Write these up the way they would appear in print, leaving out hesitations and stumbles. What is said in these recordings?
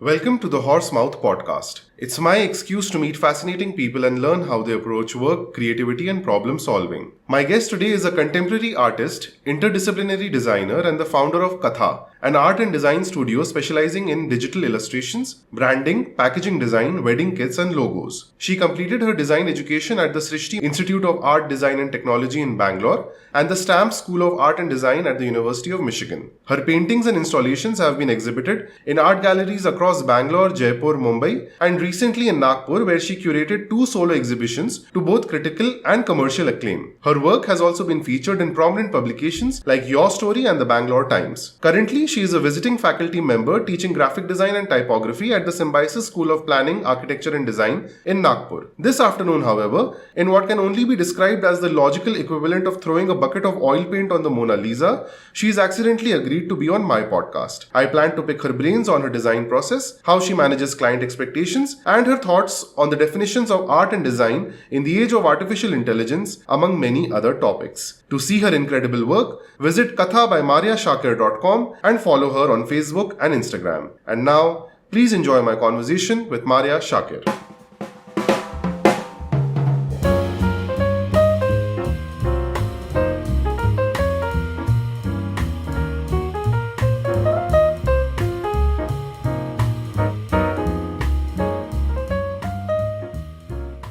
Welcome to the Horsemouth Podcast. It's my excuse to meet fascinating people and learn how they approach work, creativity, and problem solving. My guest today is a contemporary artist, interdisciplinary designer, and the founder of Katha, an art and design studio specializing in digital illustrations, branding, packaging design, wedding kits, and logos. She completed her design education at the Srishti Institute of Art, Design and Technology in Bangalore and the Stamp School of Art and Design at the University of Michigan. Her paintings and installations have been exhibited in art galleries across Bangalore, Jaipur, Mumbai, and recently in Nagpur, where she curated 2 solo exhibitions to both critical and commercial acclaim. Her work has also been featured in prominent publications like Your Story and the Bangalore Times. Currently, she is a visiting faculty member teaching graphic design and typography at the Symbiosis School of Planning, Architecture and Design in Nagpur. This afternoon, however, in what can only be described as the logical equivalent of throwing a bucket of oil paint on the Mona Lisa, she's accidentally agreed to be on my podcast. I plan to pick her brains on her design process, how she manages client expectations, and her thoughts on the definitions of art and design in the age of artificial intelligence, among many other topics. To see her incredible work, visit Katha by mariashakir.com and follow her on Facebook and Instagram. And now, please enjoy my conversation with Maria Shakir.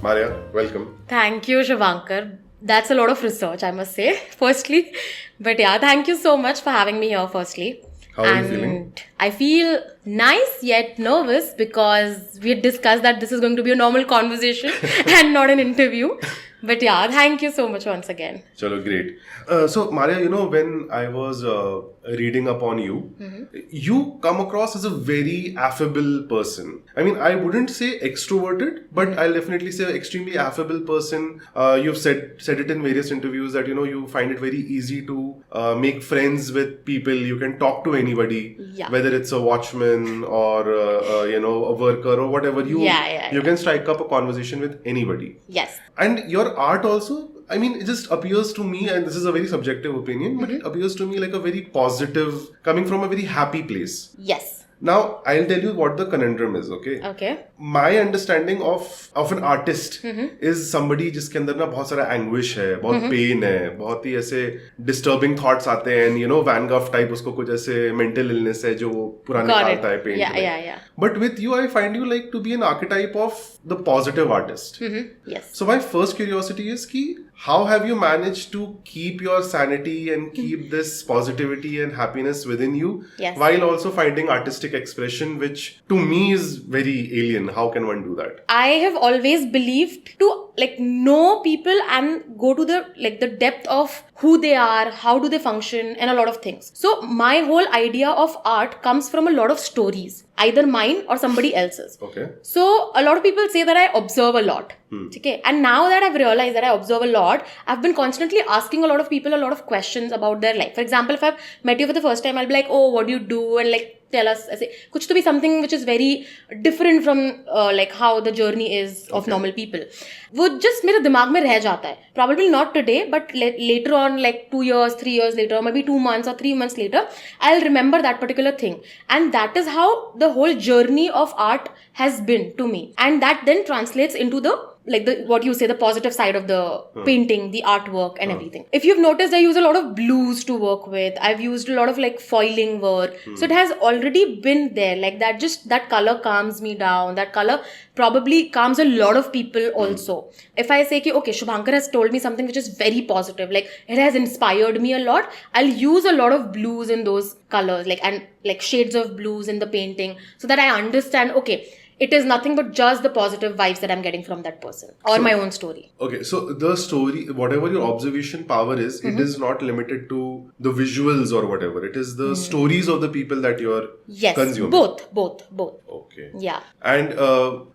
Maria, welcome. Thank you, Shivankar. That's a lot of research, I must say, firstly. But yeah, thank you so much for having me here, firstly. How are you feeling? I feel nice yet nervous because we had discussed that this is going to be a normal conversation and not an interview. But yeah, thank you so much once again. Chalo, great. So, Maria, when I was reading up on you, you come across as a very affable person. I mean, I wouldn't say extroverted, but I'll definitely say extremely affable person. You've said it in various interviews that, you find it very easy to make friends with people. You can talk to anybody, whether it's a watchman or, a worker or whatever. You can strike up a conversation with anybody. Yes. And your art also, I mean, it just appears to me, and this is a very subjective opinion, but it appears to me like a very positive, coming from a very happy place. Yes. Now, I'll tell you what the conundrum is, okay? Okay. My understanding of an artist is somebody जिसके अंदर ना बहुत सारा anguish है, बहुत pain है, बहुत ही ऐसे disturbing thoughts आते हैं, and Van Gogh type उसको कुछ ऐसे mental illness है जो पूरा निकालता है paint में. Yeah. But with you, I find you like to be an archetype of the positive artist. Yes. So my first curiosity is how have you managed to keep your sanity and keep this positivity and happiness within you while also finding artistic expression, which to me is very alien. How can one do that? I have always believed to know people and go to the depth of who they are, how do they function, and a lot of things. So my whole idea of art comes from a lot of stories, either mine or somebody else's. Okay. So a lot of people say that I observe a lot. Okay. And now that I've realized that I observe a lot, I've been constantly asking a lot of people a lot of questions about their life. For example, if I've met you for the first time, I'll be like, oh, what do you do? And tell us, kuch to be something which is very different from how the journey is of normal people. वो just मेरे दिमाग में रह जाता है. Probably not today, but later on, 2 years, 3 years later, or maybe 2 months or 3 months later, I'll remember that particular thing. And that is how the whole journey of art has been to me. And that then translates into the positive side of the painting, the artwork and everything. If you've noticed, I use a lot of blues to work with. I've used a lot of foiling work. So it has already been there. That color calms me down. That color probably calms a lot of people also. If I say, okay, Shubhankar has told me something which is very positive, it has inspired me a lot, I'll use a lot of blues in those colors, and shades of blues in the painting so that I understand, okay, it is nothing but just the positive vibes that I'm getting from that person or my own story. Okay, so the story, whatever your observation power is, it is not limited to the visuals or whatever. It is the stories of the people that you're consuming. Both. Okay. Yeah. And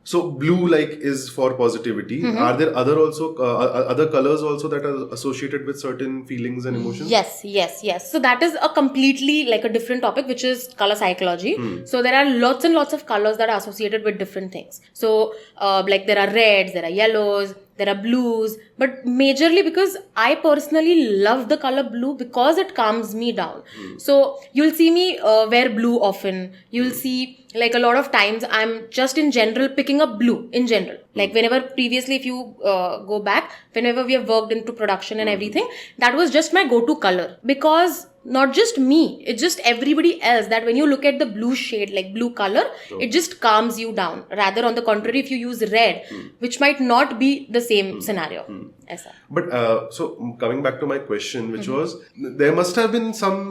so blue is for positivity. Are there other colors also that are associated with certain feelings and emotions? Yes. So that is a completely a different topic, which is color psychology. So there are lots and lots of colors that are associated with different things. So there are reds, there are yellows, there are blues, but majorly because I personally love the color blue because it calms me down. So you'll see me wear blue often. You'll see like a lot of times I'm just in general picking up blue in general. Like whenever previously, if you go back, whenever we have worked into production and everything, that was just my go-to color. Because not just me, it's just everybody else, that when you look at the blue shade, like blue color, it just calms you down. Rather, on the contrary, if you use red, which might not be the same scenario. Aisa. But so coming back to my question, which was, there must have been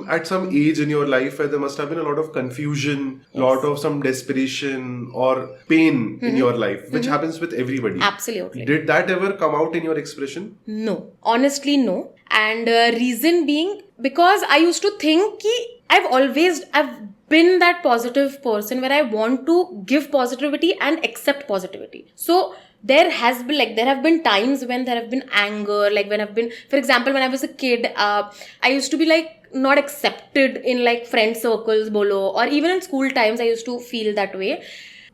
at some age in your life where there must have been a lot of confusion, lot of some desperation or pain in your life, which happens with everybody. Absolutely. Did that ever come out in your expression? No. Honestly, no. And reason being, because I used to think ki I've been that positive person where I want to give positivity and accept positivity. So there have been times when there have been anger, like when I've been, for example, when I was a kid, I used to be like not accepted in like friend circles, bolo, or even in school times, I used to feel that way.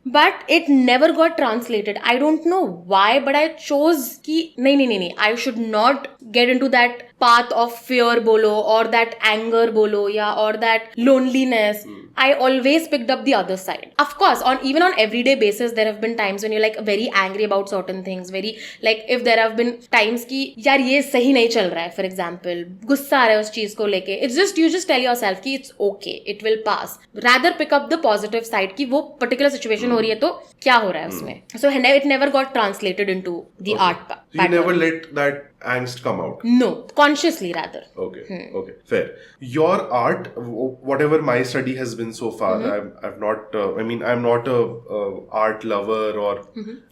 But it never got translated. I don't know why, but I chose ki, nahi, I should not get into that path of fear bolo, or that anger bolo, or that loneliness. I always picked up the other side. Of course, even on everyday basis, there have been times when you're like very angry about certain things. Very, like if there have been times ki, yaar ye sahi nahi chal raha hai, for example, gussa aa raha hai us cheez ko leke. It's just, you just tell yourself ki it's okay, it will pass. Rather pick up the positive side ki wo particular situation ho rahi hai to kya ho raha hai usme. So it never got translated into the art pattern. So you never let that angst come out? No, consciously rather. Okay, okay, fair. Your art, whatever my study has been so far, I'm not a art lover, or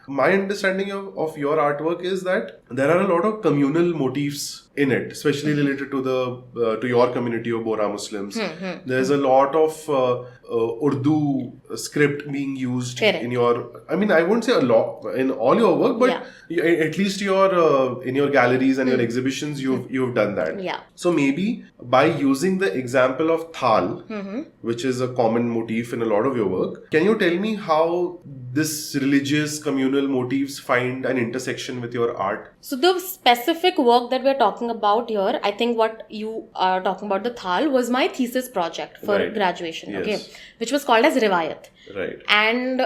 my understanding of your artwork is that there are a lot of communal motifs in it, especially related to your community of Bora Muslims. There's a lot of Urdu script being used in your, I won't say a lot in all your work, but at least in your galleries and your exhibitions, you've done that. Yeah. So maybe by using the example of thal, which is a common motif in a lot of your work, can you tell me how this religious communal motifs find an intersection with your art? So the specific work that we're talking about here, I think what you are talking about, the thal, was my thesis project for graduation, okay, which was called as Riot. Right. And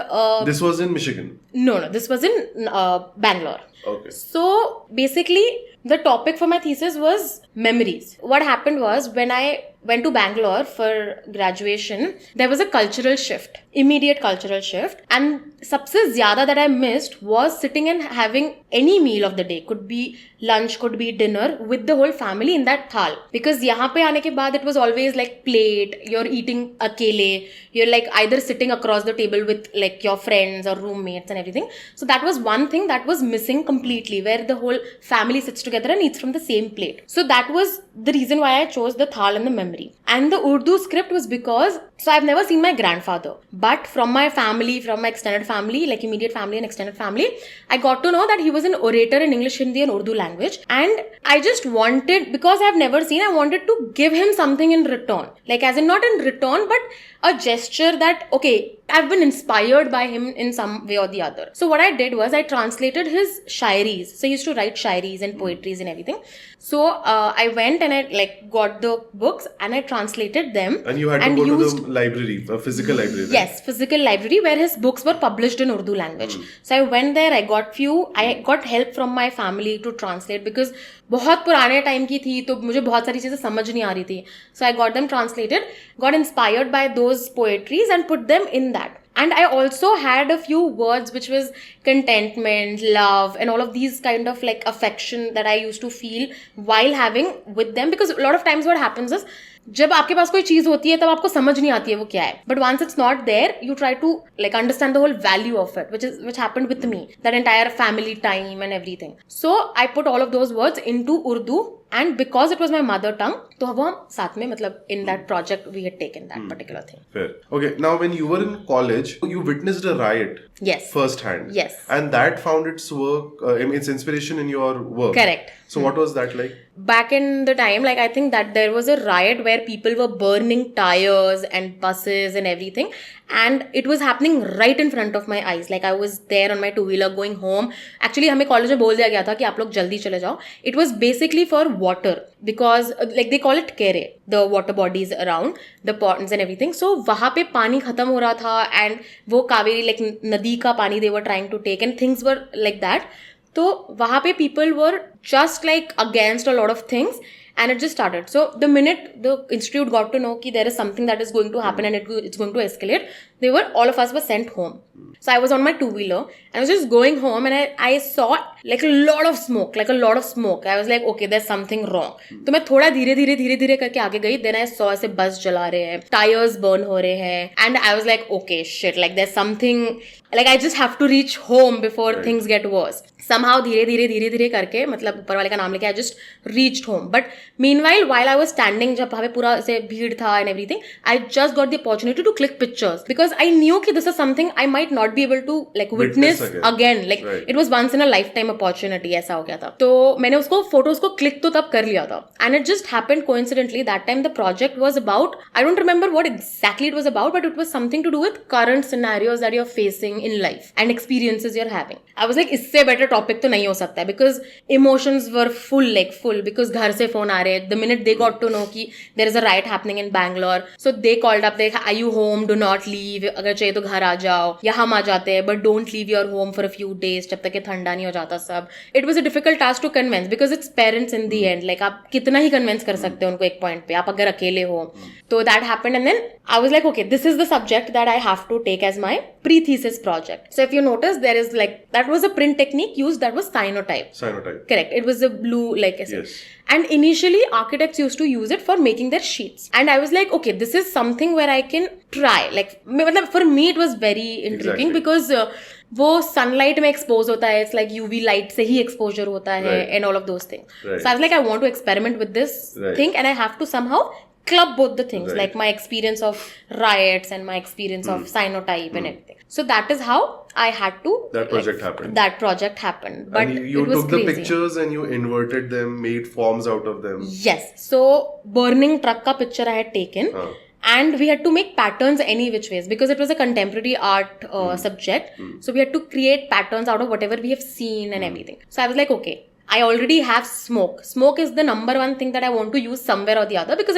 this was in Michigan? No, this was in Bangalore. Okay. So basically, the topic for my thesis was memories. What happened was, when I went to Bangalore for graduation, there was a cultural shift, immediate cultural shift. And sabse zyada that I missed was sitting and having any meal of the day. Could be lunch, could be dinner, with the whole family in that thal. Because yahan pe aane ke baad, it was always like plate, you're eating akele, you're like either sitting across the table with like your friends or roommates and everything. So that was one thing that was missing completely, where the whole family sits together and eats from the same plate. So that was the reason why I chose the thal and the memory. And the Urdu script was because, so I've never seen my grandfather, but from my family, from my extended family, like immediate family and extended family, I got to know that he was an orator in English, Hindi and Urdu language. And I just wanted, because I've never seen, I wanted to give him something in return. Like as in not in return, but a gesture that, okay, I've been inspired by him in some way or the other. So what I did was I translated his shairis. So he used to write shairis and poetries and everything. So I went and I like got the books and I translated them. And you had to go to the library, a physical library. Yes, physical library where his books were published in Urdu language. So I went there, I got help from my family to translate, because बहुत पुराने time की थी तो मुझे बहुत सारी चीजें समझ नहीं आ रही थी. So I got them translated, got inspired by those poetries and put them in that. And I also had a few words which was contentment, love, and all of these kind of like affection that I used to feel while having with them. Because a lot of times what happens is, जब आपके पास कोई चीज होती है तब आपको समझ नहीं आती है वो क्या है. But once it's not there, you try to like understand the whole value of it, which happened with me. That entire family time and everything. So I put all of those words into Urdu. And because it was my mother tongue, तो अब हम साथ में मतलब in that project we had taken that particular thing. Fair. Okay. Now when you were in college, you witnessed a riot. Yes. Firsthand. Yes. And that found its inspiration in your work. Correct. So what was that like? back in the time, like I think that there was a riot where people were burning tires and buses and everything, and it was happening right in front of my eyes. Like I was there on my two-wheeler going home. Actually हमें college में बोल दिया गया था कि आप लोग जल्दी चले जाओ. It was basically for water because like they call it kere, the water bodies around the ponds and everything. So वहाँ पे पानी खत्म हो रहा था and वो कावेरी like नदी का पानी they were trying to take and things were like that. तो वहाँ पे people were just like against a lot of things and it just started. So the minute the institute got to know that there is something that is going to happen and it's going to escalate, all of us were sent home. So I was on my two-wheeler and I was just going home and I saw like a lot of smoke. I was like, okay, there's something wrong. तो मैं थोड़ा धीरे करके आगे गई. Then I saw ऐसे बस जला रहे हैं, tires burn हो रहे हैं, and I was like, okay, shit, like there's something, like I just have to reach home before things get worse. Somehow धीरे करके, मतलब ऊपर वाले का नाम लेके I just reached home. But meanwhile, while I was standing, जब वहाँ पे पूरा ऐसे भीड़ था and everything, I just got the opportunity to click pictures because I knew कि this is something I might not be able to like witness again. Like it was once in a lifetime opportunity, ऐसा हो गया था. तो मैंने उसको photos को click तो तब कर लिया था. And it just happened coincidentally that time the project was about, I don't remember what exactly it was about, but it was something to do with current scenarios that you're facing in life and experiences you're having. I was like, इससे better topic तो नहीं हो सकता है because emotions were full because घर से phone आ रहे. The minute they got to know कि there is a riot happening in Bangalore, so they called up, like, are you home? Do not leave. अगर चाहिए तो घर आ जाओ. या हम आ जाते हैं, but don't leave your home for a few days जब तक ये ठंडा नहीं हो जाता सब. It was a difficult task to convince because it's parents in the end. Like आप कितना ही convince कर सकते हो उनको एक point पे, आप अगर अकेले हो. So that happened and then I was like, okay, this is the subject that I have to take as my pre-thesis project. So if you notice, there is like, that was a print technique used that was cyanotype. Correct. It was a blue like acid. Yes. And initially architects used to use it for making their sheets. And I was like, okay, this is something where I can try. Like for me it was very intriguing because वो sunlight में expose होता है. It's like UV light से ही exposure होता है and all of those things. So I was like, I want to experiment with this thing and I have to somehow club both the things, like my experience of riots and my experience of cyanotype and everything. So that is how I had to... That project happened. But and you took the pictures and you inverted them, made forms out of them. Yes. So burning truck ka picture I had taken. And we had to make patterns any which ways because it was a contemporary art subject. So we had to create patterns out of whatever we have seen and everything. So I was like, okay, I already have smoke. Smoke is the number one thing that I want to use somewhere or the other because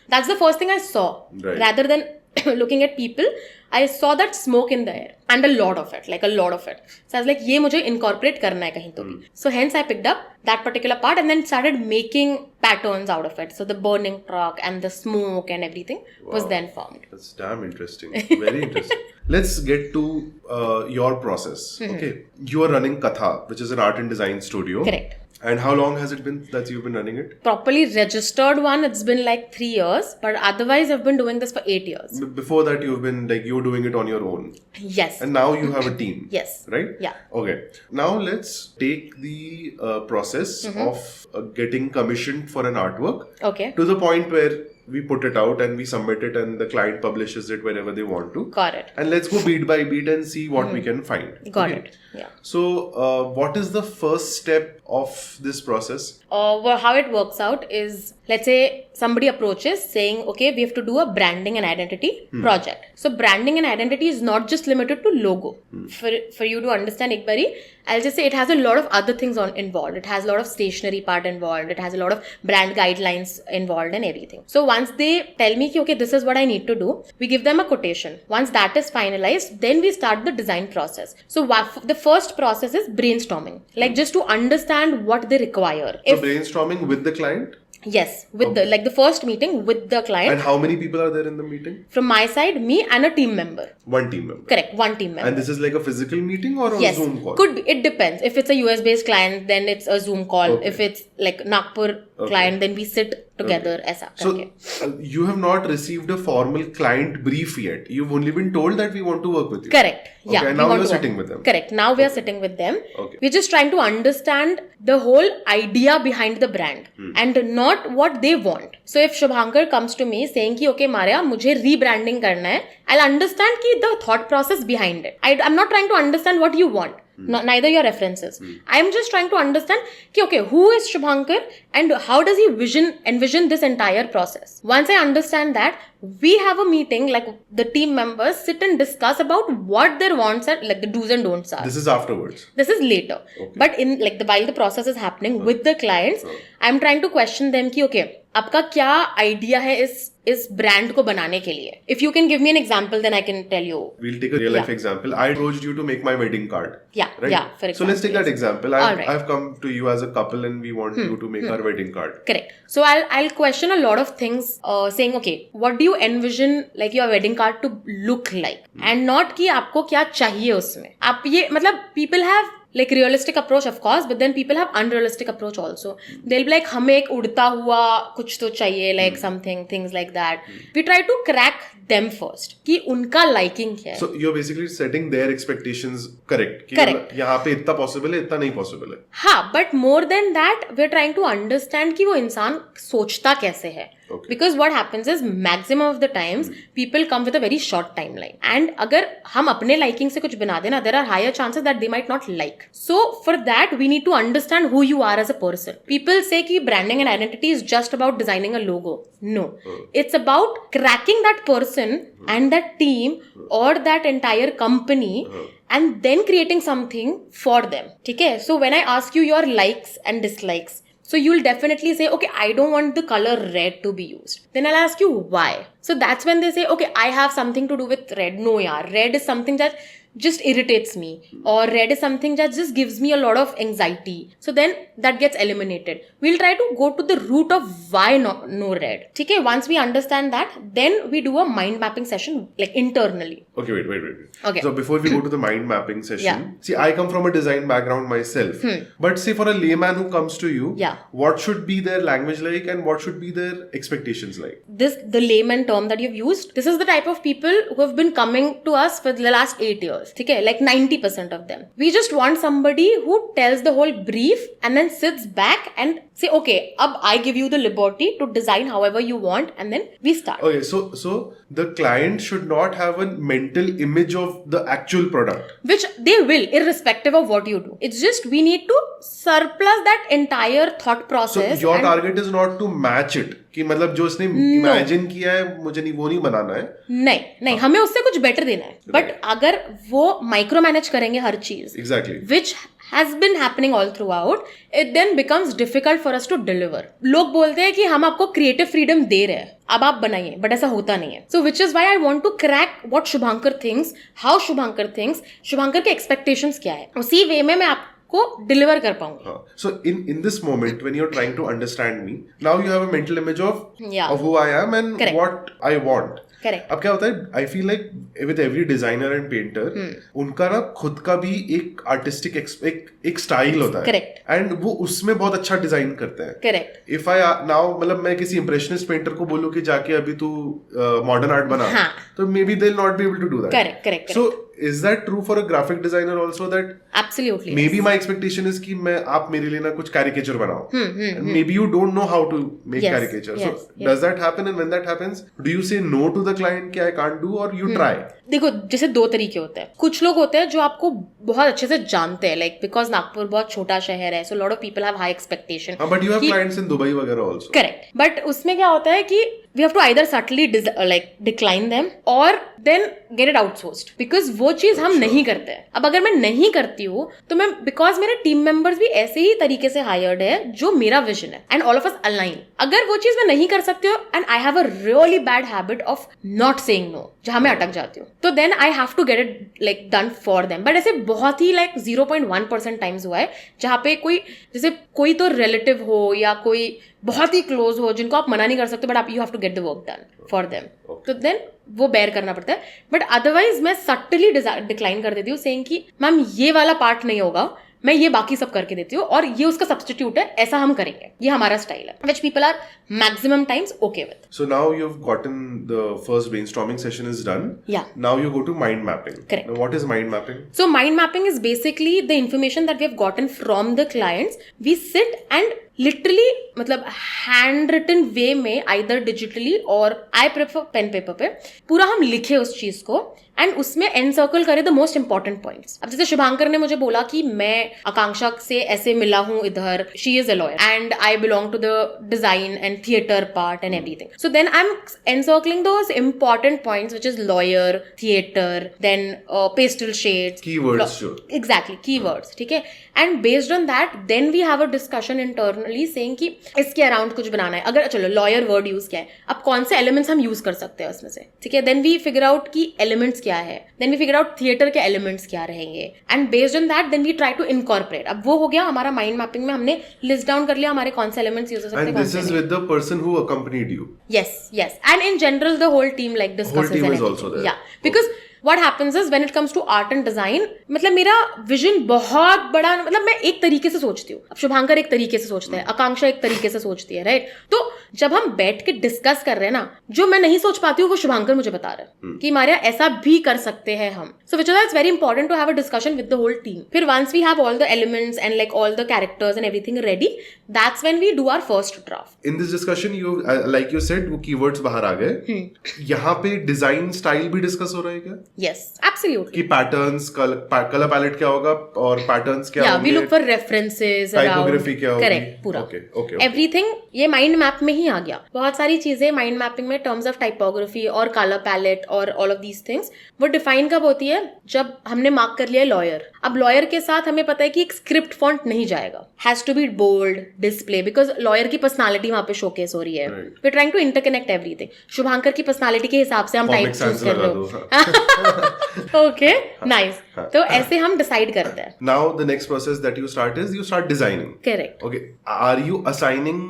that's the first thing I saw. Rather than looking at people, I saw that smoke in the air and a lot of it. So I was like, ये मुझे incorporate करना है कहीं तो भी. So hence I picked up that particular part and then started making patterns out of it. So the burning truck and the smoke and everything was then formed. That's damn interesting. Very interesting. Let's get to your process. Okay. You are running Katha, which is an art and design studio. Correct. And how long has it been that you've been running it? Properly registered one, it's been like 3 years. But otherwise, I've been doing this for 8 years. Before that, you've been like, you were doing it on your own. Yes. And now you have a team. Yes. Right? Yeah. Okay. Now let's take the process of getting commissioned for an artwork. Okay. To the point where we put it out and we submit it and the client publishes it wherever they want to. Got it. And let's go beat by beat and see what we can find. Got it. Yeah. So, what is the first step of this process? How it works out is, let's say somebody approaches saying, okay, we have to do a branding and identity project. So branding and identity is not just limited to logo. For you to understand, Ikbari, I'll just say it has a lot of other things involved. It has a lot of stationery part involved. It has a lot of brand guidelines involved and everything. So once they tell me, okay, this is what I need to do, we give them a quotation. Once that is finalized, then we start the design process. So the first process is brainstorming, like just to understand what they require. So brainstorming with the client? Yes, with the first meeting with the client. And how many people are there in the meeting? From my side, me and a team member. One team member. Correct, one team member. And this is like a physical meeting or a Zoom call? Could be. It depends. If it's a US based client, then it's a Zoom call. If it's like Nagpur client, then we sit together. So you have not received a formal client brief yet. You've only been told that we want to work with you. Correct. Yeah. And now you're sitting with them. Correct. Now we are sitting with them. We're just trying to understand the whole idea behind the brand and not what they want. So if Shubhankar comes to me saying ki, okay, Maria, मुझे rebranding करना है, I'll understand ki the thought process behind it. I'm not trying to understand what you want. neither your references. I'm just trying to understand कि okay, who is Shubhankar and how does he envision this entire process. Once I understand that, we have a meeting, like the team members sit and discuss about what their wants are, like the do's and don'ts are. This is afterwards. This is later. Okay. But in like while the process is happening with the clients, I'm trying to question them कि okay, आपका क्या idea है इस brand को बनाने के लिए? If you can give me an example, then I can tell you. We'll take a real life example. I approached you to make my wedding card. Yeah, right? yeah. For example, so let's take that example. Alright. I've come to you as a couple, and we want you to make our wedding card. Correct. So I'll question a lot of things, saying okay, what do you envision like your wedding card to look like, and not कि आपको क्या चाहिए उसमें. आप ये मतलब people have like realistic approach of course, but then people have unrealistic approach also. They'll be like हमें एक उड़ता हुआ कुछ तो चाहिए, like something, things like that. We try to crack them first कि उनका liking क्या है. So you're basically setting their expectations correct. कि Correct. यहाँ पे इतना possible है, इतना नहीं possible है. हाँ, but more than that, we're trying to understand कि वो इंसान सोचता कैसे है. Okay. Because what happens is maximum of the times people come with a very short timeline, and अगर हम अपने liking से कुछ बना देना, there are higher chances that they might not like. So for that we need to understand who you are as a person. People say कि branding and identity is just about designing a logo. No, it's about cracking that person and that team or that entire company and then creating something for them. ठीक है? So when I ask you your likes and dislikes, so you'll definitely say, okay, I don't want the color red to be used. Then I'll ask you why. So that's when they say, okay, I have something to do with red. No, yaar, red is something that just irritates me, or red is something that just gives me a lot of anxiety. So then that gets eliminated. We'll try to go to the root of why no red. Okay, once we understand that, then we do a mind mapping session like internally. Okay, wait. Okay. So before we go to the mind mapping session, Yeah. see, I come from a design background myself. But say for a layman who comes to you, Yeah. what should be their language like and what should be their expectations like? The layman term that you've used, this is the type of people who have been coming to us for the last 8 years. Okay, like 90% of them. We just want somebody who tells the whole brief and then sits back and say, okay, ab I give you the liberty to design however you want, and then we start. Okay, so the client should not have a mental image of the actual product. Which they will, irrespective of what you do. It's just we need to surplus that entire thought So process. your and target is not to match it. कि मतलब जो उसने imagine किया है मुझे नहीं वो नहीं बनाना है. नहीं हमें उससे कुछ बेटर देना है. बट अगर वो माइक्रो मैनेज करेंगे हर चीज, Exactly. which has been happening all throughout, it then becomes difficult for us to deliver. लोग बोलते हैं कि हम आपको क्रिएटिव फ्रीडम दे रहे हैं, अब आप बनाइए, बट ऐसा होता नहीं है. So which is why I want to crack what Shubhankar thinks, how Shubhankar thinks, Shubhankar के expectations क्या है, उसी वे में मैं आपको डिलीवर कर पाऊंगा. So in this moment when you're trying to understand me, now you have a mental image of Yeah. of who I am and Correct. what I want. Correct. अब क्या होता है, I feel like with every designer and painter उनका ना खुद का भी एक आर्टिस्टिक एक स्टाइल होता है. Correct. एंड वो उसमें बहुत अच्छा डिजाइन करते हैं. करेक्ट. इफ आई नाउ मतलब मैं किसी इंप्रेशनिस्ट पेंटर को बोलूं कि जाके अभी तू मॉडर्न आर्ट बना, हाँ. तो maybe they will not be able to do that. Correct. So is that true for a graphic designer also, that Absolutely. Maybe my expectation is कि मैं आप मेरे लिए ना कुछ कैरिकेचर बनाओ, maybe you don't know how to make Yes, caricature. yes, so does that happen, and when that happens do you say no to the client कि I can't do, और यू ट्राई? देखो, जैसे दो तरीके होते हैं. कुछ लोग होते हैं जो आपको बहुत अच्छे से जानते हैं, लाइक बिकॉज नागपुर बहुत छोटा शहर है, so lot of people have high expectation. But you have clients in Dubai वगैरह आल्सो. करेक्ट. बट उसमें क्या होता है कि we have to either subtly decline them or then get it outsourced, because वो चीज हम नहीं करते हैं. अब अगर मैं नहीं करती हूँ तो मैं, बिकॉज मेरे टीम मेंबर्स भी ऐसे ही तरीके से हायर्ड है जो मेरा विजन है, and all of us align. अगर वो चीज मैं नहीं कर सकती हूँ, and I have a really bad habit of not saying no, जहां मैं अटक जाती हूँ, तो then I have to get it like done for them. But ऐसे बहुत ही लाइक 0.1% टाइम्स हुआ है जहाँ पे कोई, जैसे कोई तो रिलेटिव हो या कोई बहुत ही क्लोज हो जिनको आप मना नहीं कर सकते, बट आप you have to get the work done for them, तो देन वो बेयर करना पड़ता है. बट अदरवाइज मैं सटली डिक्लाइन कर देती हूँ, सेइंग कि मैम ये वाला पार्ट नहीं होगा, मैं ये बाकी सब करके देती हूँ और ये उसका सब्स्टिट्यूट है, ऐसा हम करेंगे, ये हमारा स्टाइल है, which people are maximum times okay with. So now you've gotten the first brainstorming session is done. Yeah. Now you go to mind mapping. Correct. Now what is mind mapping? So mind mapping is basically the information that we have gotten from the clients. We sit and literally मतलब handwritten way में either digitally or I prefer pen paper पे पूरा हम लिखे उस चीज को, and उसमें एंड सर्कल करे द मोस्ट इंपॉर्टेंट पॉइंट्स. अब जैसे शुभांकर ने मुझे बोला कि मैं आकांक्षा से ऐसे मिला हूँ इधर, she is a lawyer and I belong to the design and theatre part and everything. So then I am encircling those important points, which is lawyer, theater, then pastel shades, keywords. Sure. Exactly, keywords. ठीक है. And based on that, then we have a discussion internally saying कि इसके around कुछ बनाना है. अगर चलो lawyer word use किया है, अब कौन से elements हम यूज कर सकते हैं उसमें से. ठीक है. Then we figure out कि elements क्या है. Then we figure out theater के elements क्या रहेंगे. And based on that, then we try to incorporate. अब वो हो गया हमारा mind mapping में, हमने list down कर लिया हमारे कौन से elements यूज हो सकते हैं. And this is with the person who accompanied you. Yes, yes. And in general, the whole team like discusses. Whole team is everything. also there. Yeah, because what happens is when it comes to art and design, मतलब मेरा vision बहुत बड़ा, मतलब मैं एक तरीके से सोचती हूँ. अब शुभांकर एक तरीके से सोचता है, आकांक्षा एक तरीके से सोचती है, राइट? तो जब हम बैठ के डिस्कस कर रहे हैं ना, जो मैं नहीं सोच पाती हूँ वो शुभांकर मुझे बता रहा है कि मारिया ऐसा भी कर सकते हैं हम. So which is why it's very important to have a discussion with the whole team. फिर once we have all the elements and like all the characters and everything ready, that's when we do our first draft. In this discussion, you like you said, वो keywords बाहर आ गए. यहाँ पे design style भी discuss हो रहा है क्या? Yes, absolutely. कि पैटर्न्स, कलर पैलेट क्या होगा और पैटर्न्स क्या होंगे? We look for references, typography क्या होगी? Correct, पूरा. Okay. Everything ये माइंड मैप में ही आ गया. बहुत सारी चीजें माइंड मैपिंग में टर्म्स ऑफ टाइपोग्राफी और कलर पैलेट और ऑल ऑफ दीज थिंग्स वो डिफाइन कब होती है? जब हमने मार्क कर लिया लॉयर. अब लॉयर के साथ हमें पता है कि एक स्क्रिप्ट फॉन्ट नहीं जाएगा. Has to be bold display, because lawyer की पर्सनालिटी वहां पे शोकेस हो रही है. We are trying to interconnect everything. Shubhankar की पर्सनालिटी के हिसाब से हम टाइप चूज कर रहे हो. Okay, nice. तो ऐसे हम डिसाइड करते हैं. Now the next process that you start designing. Correct. Okay, are you assigning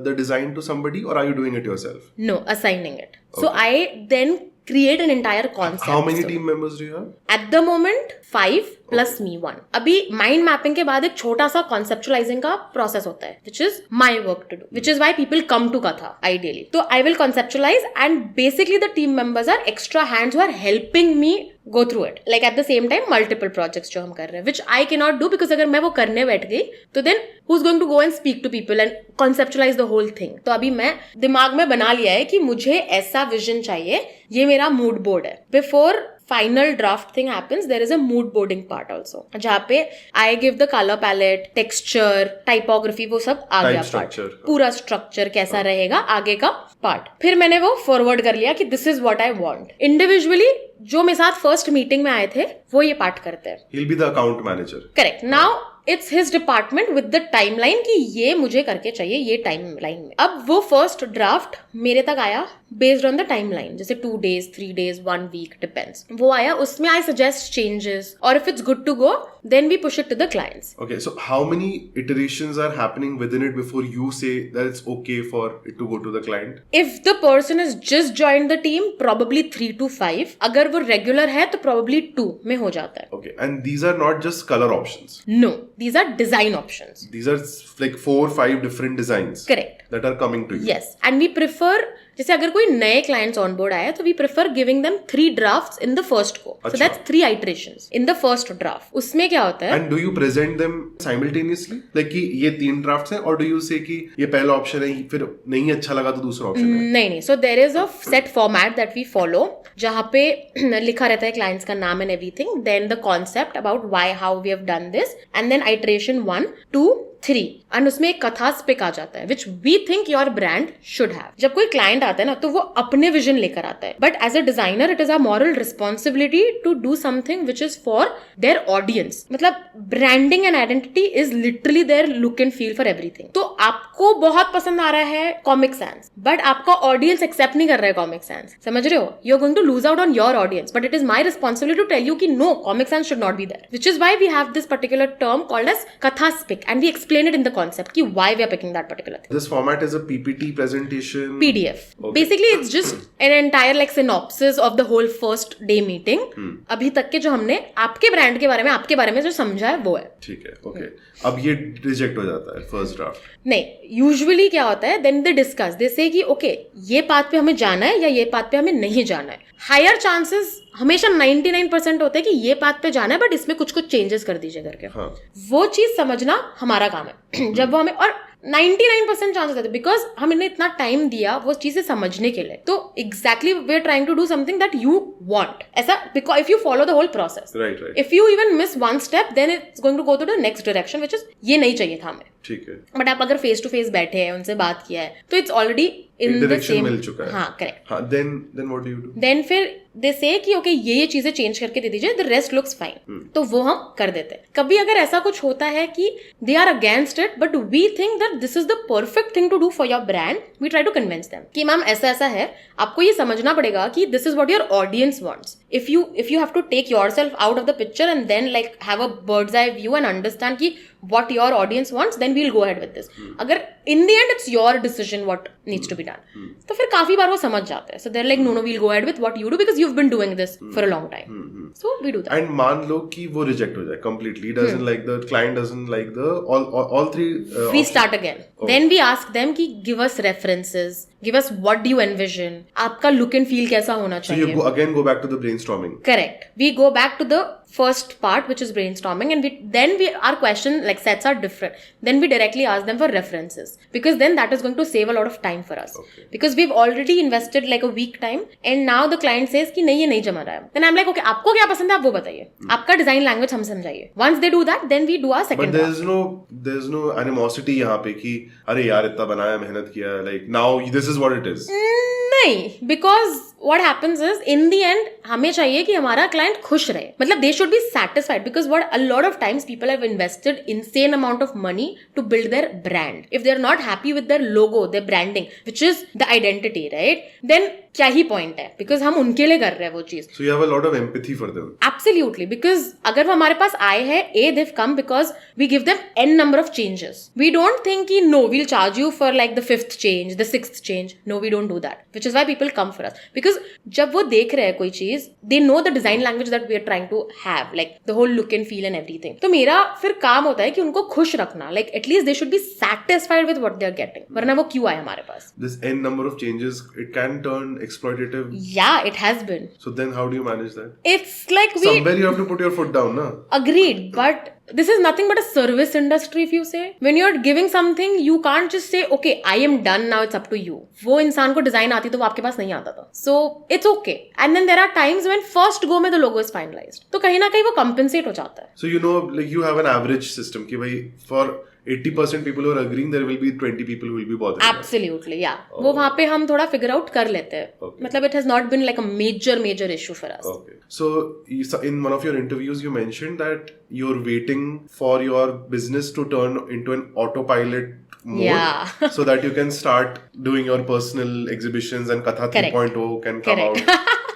the design to somebody or are you doing it yourself? No, assigning it. So I then create an entire concept. How many team members do you have? At the moment 5 plus me 1. अभी mind mapping के बाद एक छोटा सा conceptualizing का process होता है, which is my work to do, which is why people come to Katha ideally. So I will conceptualize and basically the team members are extra hands who are helping me go through it. Like at the same time multiple projects जो हम कर रहे हैं, which I cannot do because अगर मैं वो करने बैठ गई तो then who's going to go and speak to people and conceptualize the whole thing. तो अभी मैं दिमाग में बना लिया है कि मुझे ऐसा विजन चाहिए, ये मेरा मूड बोर्ड है. Before final draft thing happens, there is a mood boarding part also, जहाँ पे I give the color palette, texture, typography, वो सब आ गया part. पूरा structure कैसा रहेगा आगे का part. फिर मैंने वो forward कर लिया कि this is what I want. Individually जो मेरे साथ first meeting में आए थे वो ये part करते हैं. He'll be the account manager. Correct. Now it's his department with the timeline कि ये मुझे करके चाहिए ये टाइमलाइन में. अब वो फर्स्ट ड्राफ्ट मेरे तक आया बेस्ड ऑन द टाइमलाइन, जैसे 2 days, 3 days, 1 week, डिपेंड्स. वो आया, उसमें आई सजेस्ट चेंजेस और if it's good to go then we push it to the clients. Okay, so how many iterations are happening within it before you say that it's okay for it to go to the client? If the person has just joined the team, probably 3 to 5. अगर वो regular है तो probably 2 में हो जाता है. Okay, and these are not just color options. No, these are design options. These are like 4-5 different designs. Correct. That are coming to you. Yes, and we prefer, जैसे अगर कोई नए clients on board आए तो we prefer giving them 3 drafts in the first go. So that's 3 iterations in the first draft. उसमें क्या होता है? And do you present them simultaneously? Like कि ये 3 drafts हैं और do you say कि ये पहला ऑप्शन है, फिर नहीं अच्छा लगा तो दूसरा ऑप्शन है? नहीं. So there is a set format that we follow, जहाँ पे लिखा रहता है clients का नाम and everything, then the concept about why, how we have done this, and then iteration 1, 2, 3, and उसमें एक कथा पिक आ जाता है which we think your brand should have. जब कोई क्लाइंट आता है ना तो वो अपने विजन लेकर आता है, but as a designer it is a moral responsibility to do something which is for their audience. मतलब branding and identity is literally their look and feel for everything. तो आपको बहुत पसंद आ रहा है कॉमिक सैंस, बट आपका audience accept नहीं कर रहा है कॉमिक सैंस. समझ रहे हो? You are going to lose out on your audience, but it is my responsibility to tell you कि no, Comic Sans should not be there, which is why we have this particular term called as Katha pick, and we explain it in the concept ki why we are picking that particular thing. This format is a PPT presentation, PDF. Okay. Basically it's just an entire like synopsis of the whole first day meeting. अभी तक के जो हमने आपके brand के बारे में जो समझा है वो है. ठीक है. ओके. अब ये रिजेक्ट हो जाता है फर्स्ट ड्राफ्ट? नहीं, यूजुअली क्या होता है, देन दे डिस्कस, दे से कि ओके ये पाथ पे हमें जाना है या ये पाथ पे हमें नहीं जाना है. हायर चांसेस हमेशा 99% होते हैं कि ये पाथ पे जाना है बट इसमें कुछ चेंजेस कर दीजिए करके. हाँ. वो चीज समझना हमारा काम है. जब वो हमें, और 99% चांसेस रहते बिकॉज हमने इतना टाइम दिया वो चीजें समझने के लिए. तो exactly we are trying to do something that you want. ऐसा because if you follow the whole process, if you even miss one step then it's going to go to the next direction which is ये नहीं चाहिए था हमें. ठीक है. But आप अगर फेस टू फेस बैठे हैं उनसे बात किया है तो it's already in the same. मिल चुका है. हाँ करेक्ट. हाँ then what do you do? Then फिर दे से कि ओके ये चीजें चेंज करके दे दीजिए, द रेस्ट लुक्स फाइन. तो वो हम कर देते हैं. कभी अगर ऐसा कुछ होता है कि they are against it but we think that this is the perfect thing to do for your brand, we try to convince them कि मैम ऐसा ऐसा है, आपको ये समझना पड़ेगा कि this is what your audience wants. If you have to take yourself out of the picture and then like have a bird's eye view and understand कि what your audience wants, then we'll go ahead with this. अगर in the end it's your decision what needs to be done. तो फिर काफी बार वो समझ जाते हैं. So they're like no we'll go ahead with what you do because you've been doing this for a long time. So we do that. And मान लो कि वो reject हो जाए completely, doesn't like the client doesn't like the all three. We options. start again. Then we ask them कि give us references, give us what do you envision, आपका look and feel कैसा होना चाहिए. So you go back to the brainstorming. Correct. We go back to the first part which is brainstorming and our question like sets are different. Then we directly ask them for references because then that is going to save a lot of time for us. Okay. Because we've already invested like a week time and now the client says कि नहीं ये नहीं जमा रहा है. Then I'm like okay आपको क्या पसंद है आप वो बताइए. आपका design language हम समझाइए. Once they do that then we do our second part. But there's no animosity यहाँ पे कि अरे यार इतना बनाया मेहनत किया like now this is what it is. नहीं, because what happens is in the end हमें चाहिए कि हमारा client खुश रहे. मतलब they should be satisfied because what a lot of times people have invested insane amount of money to build their brand. If they're not happy with their logo, their branding, which is the identity, right? Then क्या ही point है? Because हम उनके लिए कर रहे हैं वो चीज. So you have a lot of empathy for them. Absolutely, because अगर वो हमारे पास आए हैं, they've come because we give them n number of changes. We don't think कि no, we'll charge you for like the 5th change, the 6th change. No, we don't do that. Which is why people come for us. Because जब वो देख रहे हैं कोई चीज, they know the design language that we are trying to have, like the whole look and feel and everything. तो मेरा फिर काम होता है कि उनको खुश रखना, like at least they should be satisfied with what they are getting. वरना वो क्यों आए हमारे पास? This n number of changes, it can turn exploitative. Yeah, it has been. So then how do you manage that? It's like somewhere you have to put your foot down, na? Agreed, but this is nothing but a service industry if you say. When you're giving something, you can't just say, okay, I am done, now it's up to you. वो इंसान को design आती तो वो आपके पास नहीं आता था. So, it's okay. And then there are times when first go में the logo is finalized. तो कहीं ना कहीं वो compensate हो जाता है. So, you know, like you have an average system कि भाई for 80% people who are agreeing, there will be 20 people who will be bothering. Absolutely, yeah. वो वहाँ पे हम थोड़ा figure out कर लेते हैं. Okay. मतलब it has not been like a major issue for us. Okay. So in one of your interviews, you mentioned that you're waiting for your business to turn into an autopilot mode, yeah. so that you can start doing your personal exhibitions and Katha 3.0 can come out.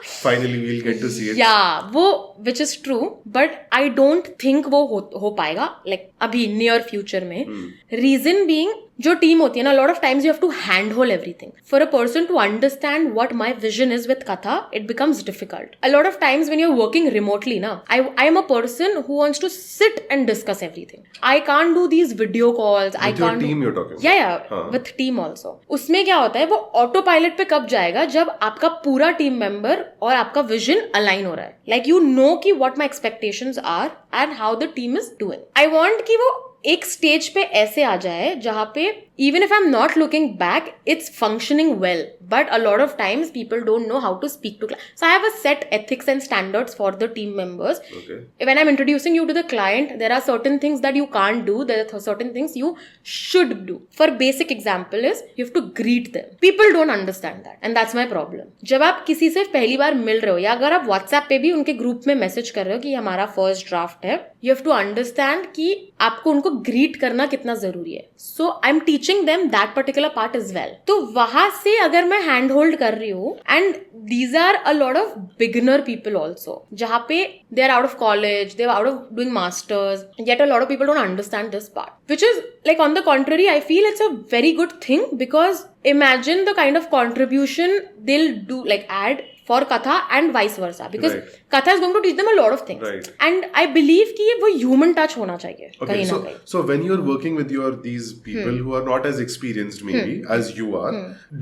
Finally, we'll get to see it. Yeah, वो which is true, but I don't think वो हो पाएगा like अभी near future में. Reason being जो team होती है ना, lot of times you have to handhold everything. For a person to understand what my vision is with Katha, it becomes difficult. A lot of times when you're working remotely na, I am a person who wants to sit and discuss everything. I can't do these video calls. With I can't. Your team you're talking. Yeah, with team also. उसमें क्या होता है वो auto pilot पे कब जाएगा जब आपका पूरा टीम मेंबर और आपका विजन अलाइन हो रहा है. Like you know कि what my expectations are and how the team is doing. I want कि वो एक स्टेज पे ऐसे आ जाए जहां पे even if I'm not looking back, it's functioning well. But a lot of times people don't know how to speak to clients. So I have a set ethics and standards for the team members. Okay. When I'm introducing you to the client, there are certain things that you can't do. There are certain things you should do. For basic example is, you have to greet them. People don't understand that. And that's my problem. जब आप किसी से पहली बार मिल रहे हो या अगर आप WhatsApp पे भी उनके ग्रुप में मैसेज कर रहे हो कि हमारा फर्स्ट ड्राफ्ट है, you have to understand कि आपको उनको ग्रीट करना कितना जरूरी है. So I'm teaching them that particular part as well. तो वहां से अगर मैं हैंड होल्ड कर रही हूँ and these are a lot of beginner people also जहाँ पे they are out of college, they are out of doing masters, yet a lot of people don't understand this part, which is like on the contrary I feel it's a very good thing because imagine the kind of contribution they'll do, like add for Katha and vice versa. Because Right. Katha is going to teach them a lot of things. Right. And I believe कि वो human touch होना चाहिए. Okay, कहीं ना कहीं. so when you're working with these people who are not as experienced maybe as you are,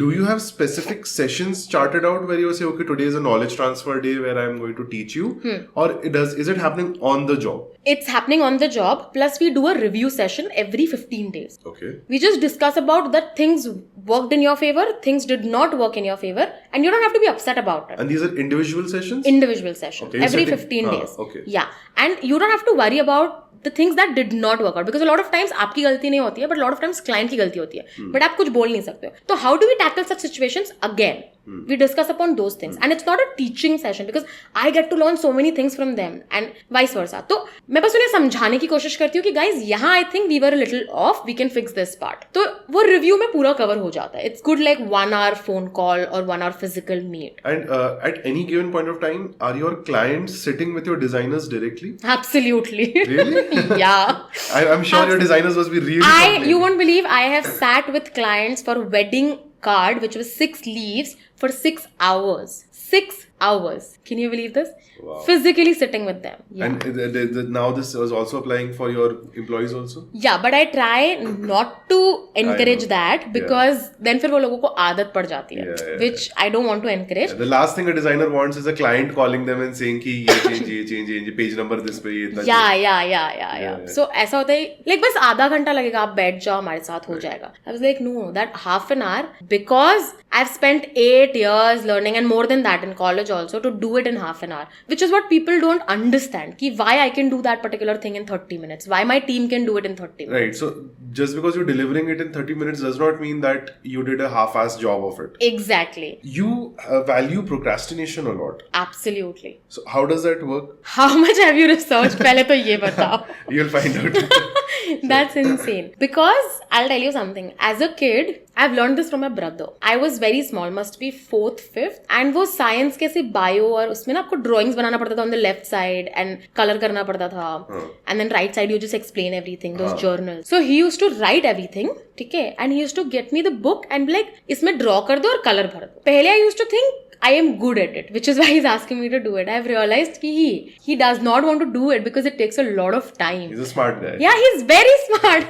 do you have specific sessions charted out where you say, okay, today is a knowledge transfer day where I'm going to teach you, or is it happening on the job? It's happening on the job. Plus, we do a review session every 15 days. Okay. We just discuss about that things worked in your favor, things did not work in your favor, and you don't have to be upset about it. And these are individual sessions? Individual sessions. Okay, you're Every setting- 15 days. Okay. Yeah. And you don't have to worry about the things that did not work out. Because a lot of times आपकी गलती नहीं होती है, but a lot of times client की गलती होती है. But आप कुछ बोल नहीं सकते हो. तो how do we tackle such situations? Again, we discuss upon those things. And it's not a teaching session because I get to learn so many things from them and vice versa. तो मैं बस उन्हें समझाने की कोशिश करती हूँ कि guys, यहाँ I think we were a little off. We can fix this part. तो वो review में पूरा cover हो जाता है. It's good like 1 hour phone call or 1 hour physical meet. And at any given point of time, are your clients sitting with your designers directly? Absolutely. Really? Yeah. I'm sure your designers must be really complain. You won't believe I have sat with clients for wedding card, which was 6 leaves for 6 hours. 6 hours. Can you believe this? Wow. Physically sitting with them. Yeah. And now this was also applying for your employees also? Yeah, but I try not to encourage that because then फिर वो लोगों को आदत पड़ जाती है, which I don't want to encourage. The last thing a designer wants is a client calling them and saying कि ये change, page number this पे ये इतना Yeah. So ऐसा होता है, like बस आधा घंटा लगेगा, आप बैठ जाओ हमारे साथ हो जाएगा. I was like, no, that half an hour, because I've spent 8 years learning and more than that in college also to do it in half an hour, which is what people don't understand. Ki why I can do that particular thing in 30 minutes, why my team can do it in 30 minutes. Right. So just because you're delivering it in 30 minutes does not mean that you did a half-assed job of it. Exactly. You value procrastination a lot. Absolutely. So how does that work? How much have you researched? पहले तो ये बताओ. You'll find out. That's insane. Because I'll tell you something. As a kid, I've learned this from my brother. I was very small, must be 4th, 5th. And वो science के से bio और उसमें ना आपको drawings बनाना पड़ता था on the left side and color करना पड़ता था. And then right side you just explain everything, those journals. So he used to write everything, ठीक है? And he used to get me the book and be like, इसमें draw कर दो और color भर दो. पहले I used to think I am good at it, which is why he's asking me to do it. I've realized he does not want to do it because it takes a lot of time. He's a smart guy. Yeah, he's very smart.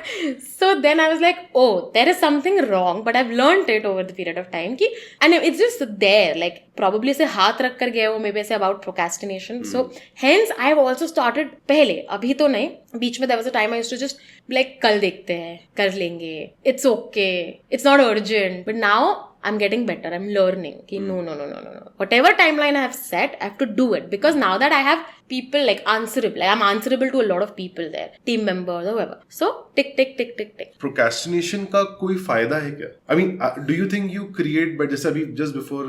So then I was like, oh, there is something wrong, but I've learned it over the period of time. And it's just there, like probably से हाथ रख कर गया हो, maybe say about procrastination. So hence I've also started पहले, अभी तो नहीं, बीच में there was a time I used to just be like, कल देखते हैं, कर लेंगे, it's okay, it's not urgent. But now I'm getting better. I'm learning. No. Whatever timeline I have set, I have to do it. Because now that I have people like answerable, I'm answerable to a lot of people there. Team members, whoever. So, tick. Procrastination का कोई फायदा है क्या? I mean, do you think you create, but just before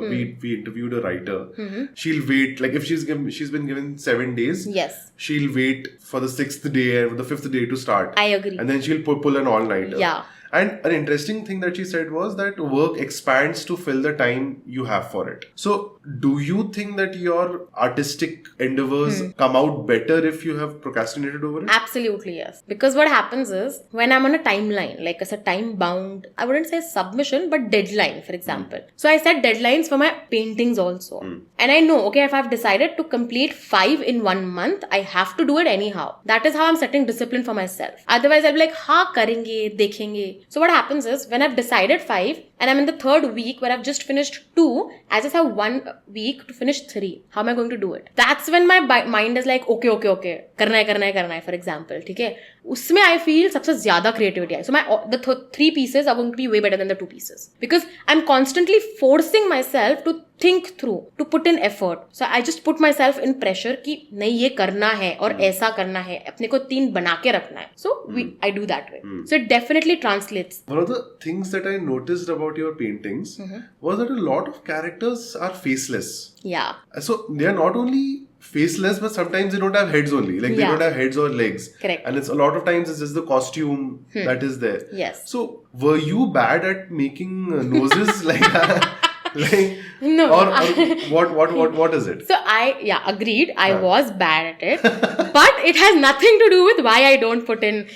we interviewed a writer, she'll wait, like if she's been given 7 days, yes, she'll wait for the 6th day or the 5th day to start. I agree. And then she'll pull an all-nighter. Yeah. And an interesting thing that she said was that work expands to fill the time you have for it. So, do you think that your artistic endeavors come out better if you have procrastinated over it? Absolutely, yes. Because what happens is, when I'm on a timeline, like as a time-bound, I wouldn't say submission, but deadline, for example. So, I set deadlines for my paintings also. And I know, okay, if I've decided to complete 5 in 1 month, I have to do it anyhow. That is how I'm setting discipline for myself. Otherwise, I'll be like, हाँ करेंगे, देखेंगे. So what happens is, when I've decided 5 and I'm in the 3rd week where I've just finished 2, I just have 1 week to finish 3. How am I going to do it? That's when my mind is like, okay. करना है, for example. ठीक है? उसमें I feel सबसे ज़्यादा creativity है. So the 3 pieces are going to be way better than the 2 pieces. Because I'm constantly forcing myself to think through, to put in effort. So I just put myself in pressure कि नहीं ये करना है और ऐसा करना है, अपने को 3 बना के रखना है. So I do that way. So it definitely translates. One of the things that I noticed about your paintings was that a lot of characters are faceless. Yeah. So they are not only faceless, but sometimes they don't have heads only. Like they don't have heads or legs. Correct. And it's a lot of times it's just the costume that is there. Yes. So were you bad at making noses like that? Like, No. or what is it? So agreed. I was bad at it. But it has nothing to do with why I don't put in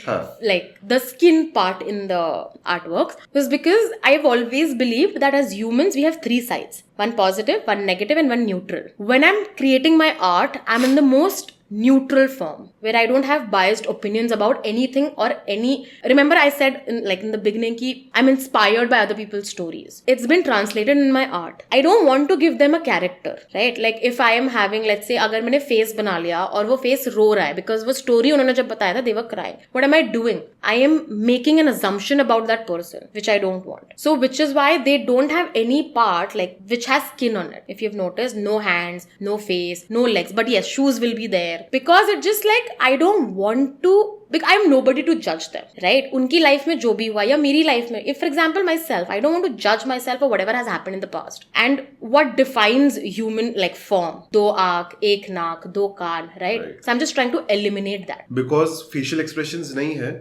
like the skin part in the artworks. It was because I've always believed that as humans, we have three sides. One positive, one negative, and one neutral. When I'm creating my art, I'm in the most neutral form where I don't have biased opinions about anything or any. Remember, I said in the beginning ki I'm inspired by other people's stories. It's been translated in my art. I don't want to give them a character, right? Like if I am having, let's say, अगर मैंने face बना लिया और वो face रो रहा है because वो story उन्होंने जब बताया था, they were crying. What am I doing? I am making an assumption about that person, which I don't want. So, which is why they don't have any part like which has skin on it. If you've noticed, no hands, no face, no legs, but yes, shoes will be there. Because it's just like I don't want to, because I'm nobody to judge them, right? उनकी life में जो भी हुआ या मेरी life में, if for example myself, I don't want to judge myself for whatever has happened in the past. And what defines human like form? दो आँख, एक नाक, दो कान, right? So I'm just trying to eliminate that. Because facial expressions नहीं है,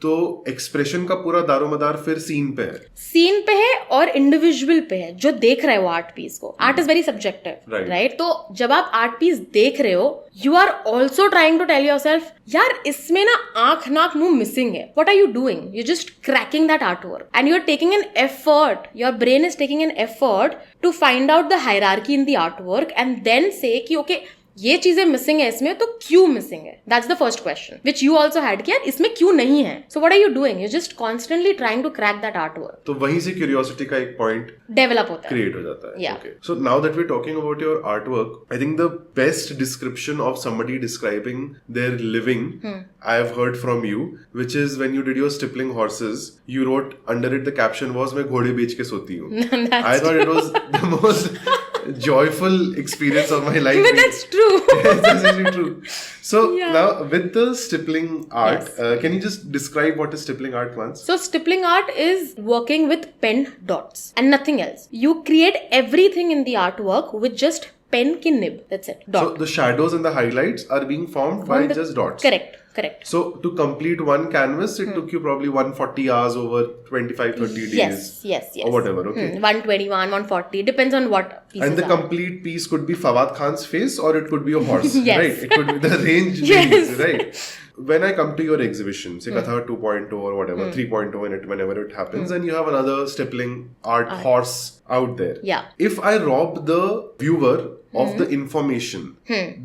तो expression का पूरा दारोमदार फिर scene पे है. Scene पे है और individual पे है, जो देख रहा है वो art piece को. Art is very subjective, right? तो जब आप art piece देख रहे हो, you are also trying to tell yourself, यार इसमें ना आँख नाक मुंह मिसिंग है. What are you doing? You're just cracking that artwork and you're taking an effort. Your brain is taking an effort to find out the hierarchy in the artwork and then say कि okay, ये चीजें missing है इसमें तो क्यों missing है. That's the first question which you also had कि यार इसमें क्यों नहीं है. So what are you doing? You just constantly trying to crack that artwork. तो वहीं से क्यूरियोसिटी का एक पॉइंट डेवलप होता है, क्रिएट हो जाता है. Yeah. Okay, so now that we are talking about your artwork, I think the best description of somebody describing their living I have heard from you, which is when you did your stippling horses, you wrote under it, the caption was मैं घोड़े बेच के सोती हूँ. I thought it was the most joyful experience of my life. But that's true. Yes, that's actually true. So Yeah. now with the stippling art, Yes. can you just describe what is stippling art once? So stippling art is working with pen dots and nothing else. You create everything in the artwork with just pen ki nib. That's it. Dot. So the shadows and the highlights are being formed by just dots. Correct. So to complete one canvas, it took you probably 140 hours over 25-30 days. Yes. Or whatever, okay. 121, 140, depends on what pieces And the are. complete piece could be Fawad Khan's face or it could be a horse, Yes. right? It could be the range, Yes. varies, right? When I come to your exhibition, say Katha 2.0 or whatever, 3.0 in it, whenever it happens, and you have another stippling art horse out there. Yeah. If I rob the viewer of the information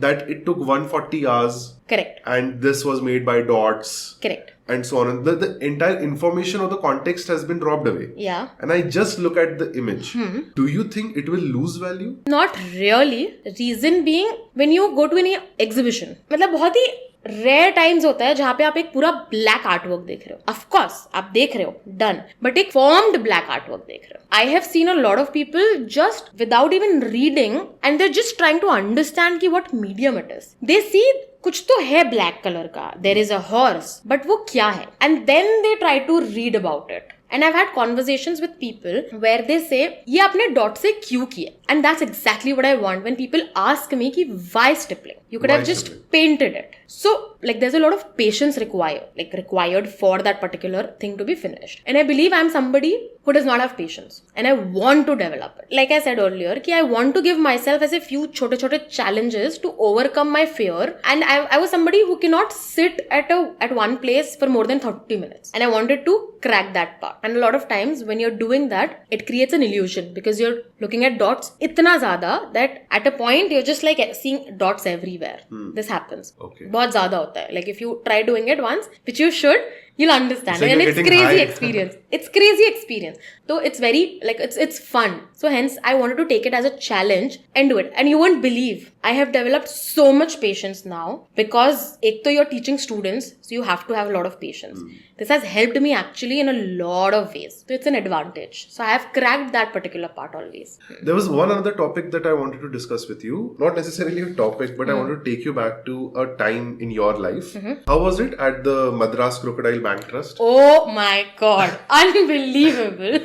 that it took 140 hours Correct. and this was made by dots. Correct. And so on. And the entire information or the context has been robbed away. Yeah. And I just look at the image. Do you think it will lose value? Not really. Reason being, when you go to any exhibition, मतलब बहुत ही rare times होता है जहां पे आप एक पूरा black artwork देख रहे हो. ऑफ कोर्स आप देख रहे हो, डन, बट एक फॉर्म्ड ब्लैक आर्टवर्क देख रहे हो. I have seen a lot of people just without even reading and they just trying to understand कि what medium it is. They see कुछ तो है ब्लैक कलर का, there is a horse, but वो क्या है, and then they try to read about it. And I've had conversations with people where they say, ये आपने dot से क्यों किया? And that's exactly what I want when people ask me कि why stippling? You could Why have just stippling? painted it. So, like, there's a lot of patience required for that particular thing to be finished. And I believe I'm somebody who does not have patience. And I want to develop it. Like I said earlier, कि I want to give myself as a few छोटे challenges to overcome my fear. And I was somebody who cannot sit at one place for more than 30 minutes. And I wanted to crack that part. And a lot of times when you're doing that, it creates an illusion because you're looking at dots इतना ज़्यादा that at a point you're just like seeing dots everywhere. This happens. Okay. बहुत ज़्यादा होता है. Like if you try doing it once, which you should, you'll understand. It's like And you're it's getting crazy high. experience. It's crazy experience. So it's very like it's fun. So hence I wanted to take it as a challenge and do it. And you won't believe, I have developed so much patience now because एक तो you're teaching students, so you have to have a lot of patience. This has helped me actually in a lot of ways. So it's an advantage. So I have cracked that particular part always. There was one other topic that I wanted to discuss with you. Not necessarily a topic, but I wanted to take you back to a time in your life. How was it at the Madras Crocodile Bank Trust? Oh my God. Unbelievable.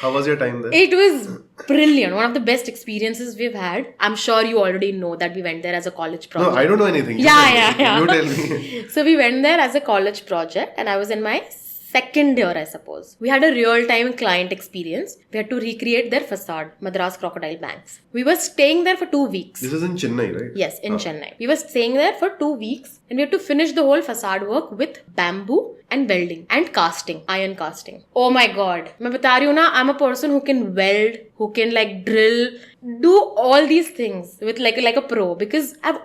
How was your time there? It was brilliant. One of the best experiences we've had. I'm sure you already know that we went there as a college project. No, I don't know anything. Yeah. You tell me. So we went there as a college project and I was in my second year, I suppose, we had a real-time client experience. We had to recreate their facade, Madras Crocodile Banks. We were staying there for 2 weeks. This is in Chennai, right? Yes, in Chennai. We were staying there for 2 weeks and we had to finish the whole facade work with bamboo and welding and casting, iron casting. Oh my god. मैं बता रही हूँ ना, I'm a person who can weld, who can like drill, do all these things with like a pro because I've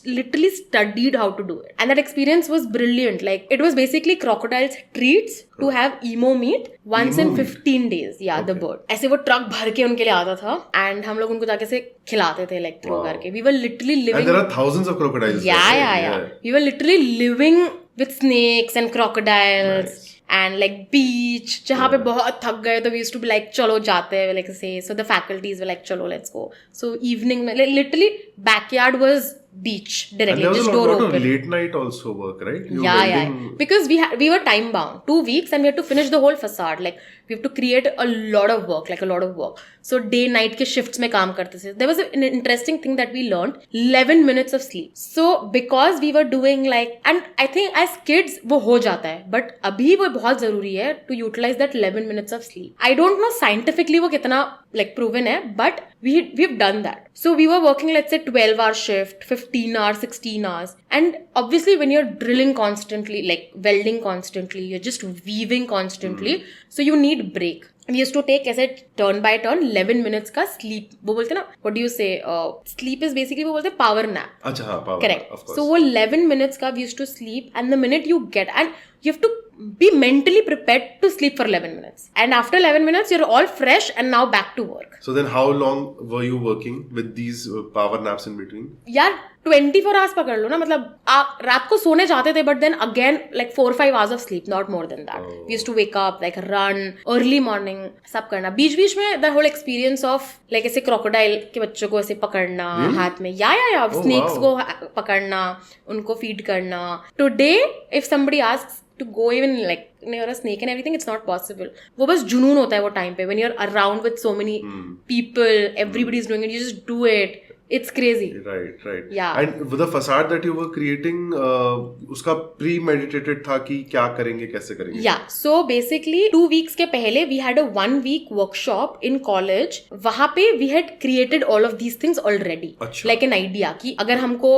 literally studied how to do it. And that experience was brilliant. Like it was basically crocodiles treats to have emo meat once in 15 days. Yeah, the bird. ऐसे वो truck भर के उनके लिए आता था and हम लोग उनको जाके से खिलाते थे like through करके. We were literally living. And there are thousands of crocodiles. Yeah. We were literally living with snakes and crocodiles. Nice. And like beach जहाँ पे बहुत थक गए तो we used to be like चलो जाते हैं like say so the faculties were like चलो let's go so evening में like, literally backyard was beach directly and just door open. And there was a lot of late night also work, right? Yeah. Because we were time bound 2 weeks and we had to finish the whole facade. Like we have to create a lot of work. So day night के shifts में काम करते थे. There was an interesting thing that we learned: 11 minutes of sleep. So because we were doing like, and I think as kids वो हो जाता है, but अभी वो बहुत जरूरी है to utilize that 11 minutes of sleep. I don't know scientifically वो कितना like proven है, but we've done that. So we were working let's say 12-hour shift, 15 hours, 16 hours, and obviously when you're drilling constantly, like welding constantly, you're just weaving constantly, so you need break. We used to take ऐसे turn by turn 11 minutes का sleep. वो बोलते ना, what do you say? Sleep is basically वो बोलते power nap. अच्छा हाँ, power. Correct. Of course. So वो 11 minutes का we used to sleep, and the minute you get, and you have to be mentally prepared to sleep for 11 minutes. And after 11 minutes, you're all fresh and now back to work. So then how long were you working with these power naps in between? यार 24 hours पकड़ लो ना, मतलब आप रात को सोने जाते थे, but then again like 4-5 hours of sleep, not more than that. We used to wake up, like run, early morning, सब करना. बीच में the whole experience of like ऐसे crocodile के बच्चों को ऐसे पकड़ना हाथ में, या snakes को पकड़ना, उनको feed करना. Today, if somebody asks to go even like near a snake and everything, it's not possible. वो बस जुनून होता है वो time पे, when you're around with so many people, everybody's doing it, you just do it. It's crazy. Right. Yeah. And the facade that you were creating, उसका premeditated था कि क्या करेंगे, कैसे करेंगे? Yeah. So basically 2 weeks के पहले we had a 1 week workshop in college. वहाँ पे we had created all of these things already. अच्छा. Like an idea कि अगर हमको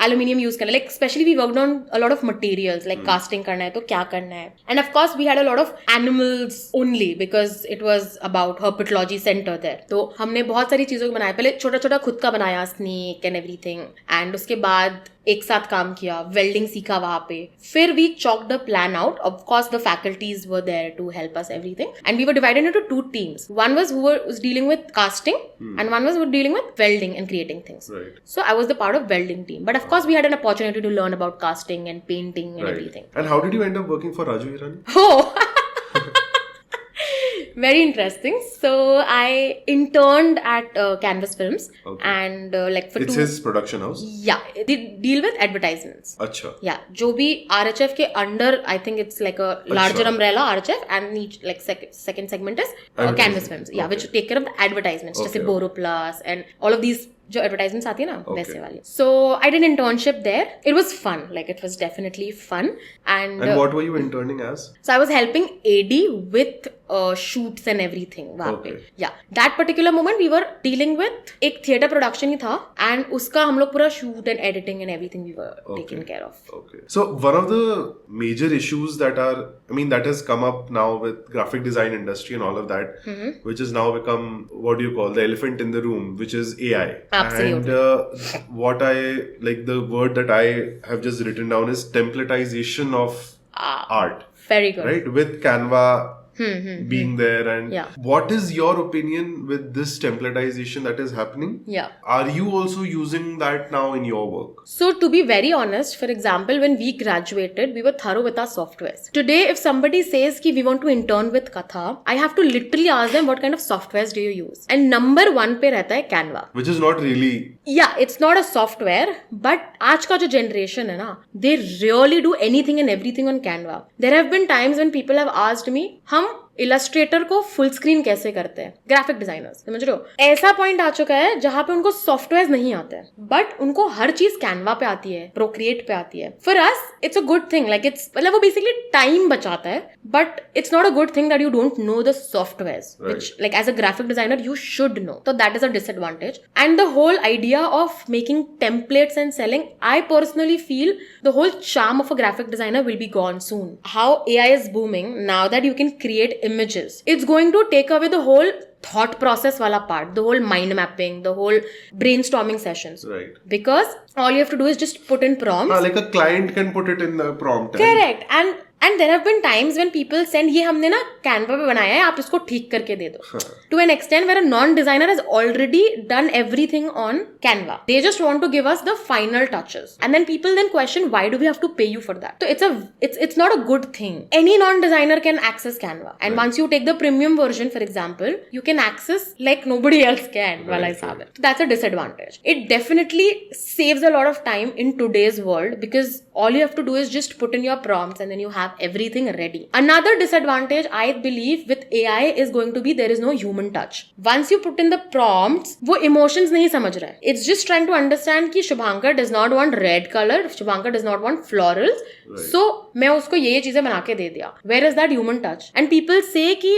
aluminium use करना है, like especially we worked on a lot of materials, like casting करना है तो क्या करना है. And of course we had a lot of animals only because it was about herpetology center there. तो हमने बहुत सारी चीजों को बनाया. पहले छोटा खुद का बनाया स्नेक एंड एवरीथिंग, एंड उसके बाद एक साथ काम किया, वेल्डिंग सीखा वहां पे. फिर we chalk the plan out. Of course the faculties were there to help us everything, and we were divided into 2 teams. One was who was dealing with casting and one was who was dealing with welding and creating things. Right. So I was the part of welding team, but of course we had an opportunity to learn about casting and painting and everything. And how did you end up working for Raju Hirani? Oh very interesting. So I interned at Canvas Films, and like for it's his production house. Yeah, they deal with advertisements. अच्छा. Yeah, जो भी RHF के under, I think it's like a larger umbrella RHF, and each like second segment is Canvas Films. Yeah, which take care of the advertisements, जैसे Boro Plus and all of these जो advertisements आती है ना वैसे वाली. So I did an internship there. It was fun. Like it was definitely fun. And what were you interning as? So I was helping AD with shoots and everything वहाँ पे. Yeah, that particular moment we were dealing with एक theatre production ही था, and उसका हम लोग पूरा shoot and editing and everything we were taking care of. Okay. So one of the major issues that has come up now with graphic design industry and all of that, which has now become what do you call the elephant in the room, which is AI. Absolutely. And what I like, the word that I have just written down is templatization of art. Very good. Right? With Canva being there, and what is your opinion with this templatization that is happening? Yeah. Are you also using that now in your work? So to be very honest, for example, when we graduated, we were thorough with our softwares. Today, if somebody says कि we want to intern with Katha, I have to literally ask them what kind of softwares do you use? And number 1 पे रहता है Canva. Which is not really... Yeah, it's not a software, but आज का जो generation है ना, they really do anything and everything on Canva. There have been times when people have asked me, हम Illustrator को फुल स्क्रीन कैसे करते हैं ग्राफिक डिजाइनर्स, समझ रहे हो? ऐसा पॉइंट आ चुका है जहां पे उनको सॉफ्टवेयर नहीं आते हैं, बट उनको हर चीज कैनवा पे आती है, प्रोक्रिएट पे आती है. For us it's a good thing, like it's मतलब वो बेसिकली टाइम बचाता है, but it's not a good thing that you don't know the softwares, which like as a graphic designer you should know. So that is a disadvantage. And the whole idea of making templates and selling, I personally feel the whole charm of a graphic designer will be gone soon. How AI is booming now that you can create images, it's going to take away the whole thought process wala part, the whole mind mapping, the whole brainstorming sessions. Right. Because all you have to do is just put in prompts. Like a client can put it in the prompt. Correct. And there have been times when people send, ये हमने ना Canva पे बनाया है, आप इसको ठीक करके दे दो. To an extent where a non-designer has already done everything on Canva. They just want to give us the final touches. And then people then question, why do we have to pay you for that? So it's not a good thing. Any non-designer can access Canva. And once you take the premium version, for example, you can access like nobody else can while I have it. So that's a disadvantage. It definitely saves a lot of time in today's world because all you have to do is just put in your prompts and then you have everything ready. Another disadvantage I believe with AI is going to be there is no human touch. Once you put in the prompts, वो emotions नहीं समझ रहा है. It's just trying to understand कि Shubhankar does not want red color, Shubhankar does not want florals. Right. So मैं उसको ये चीजें बना के दे दिया. Where is that human touch? And people say कि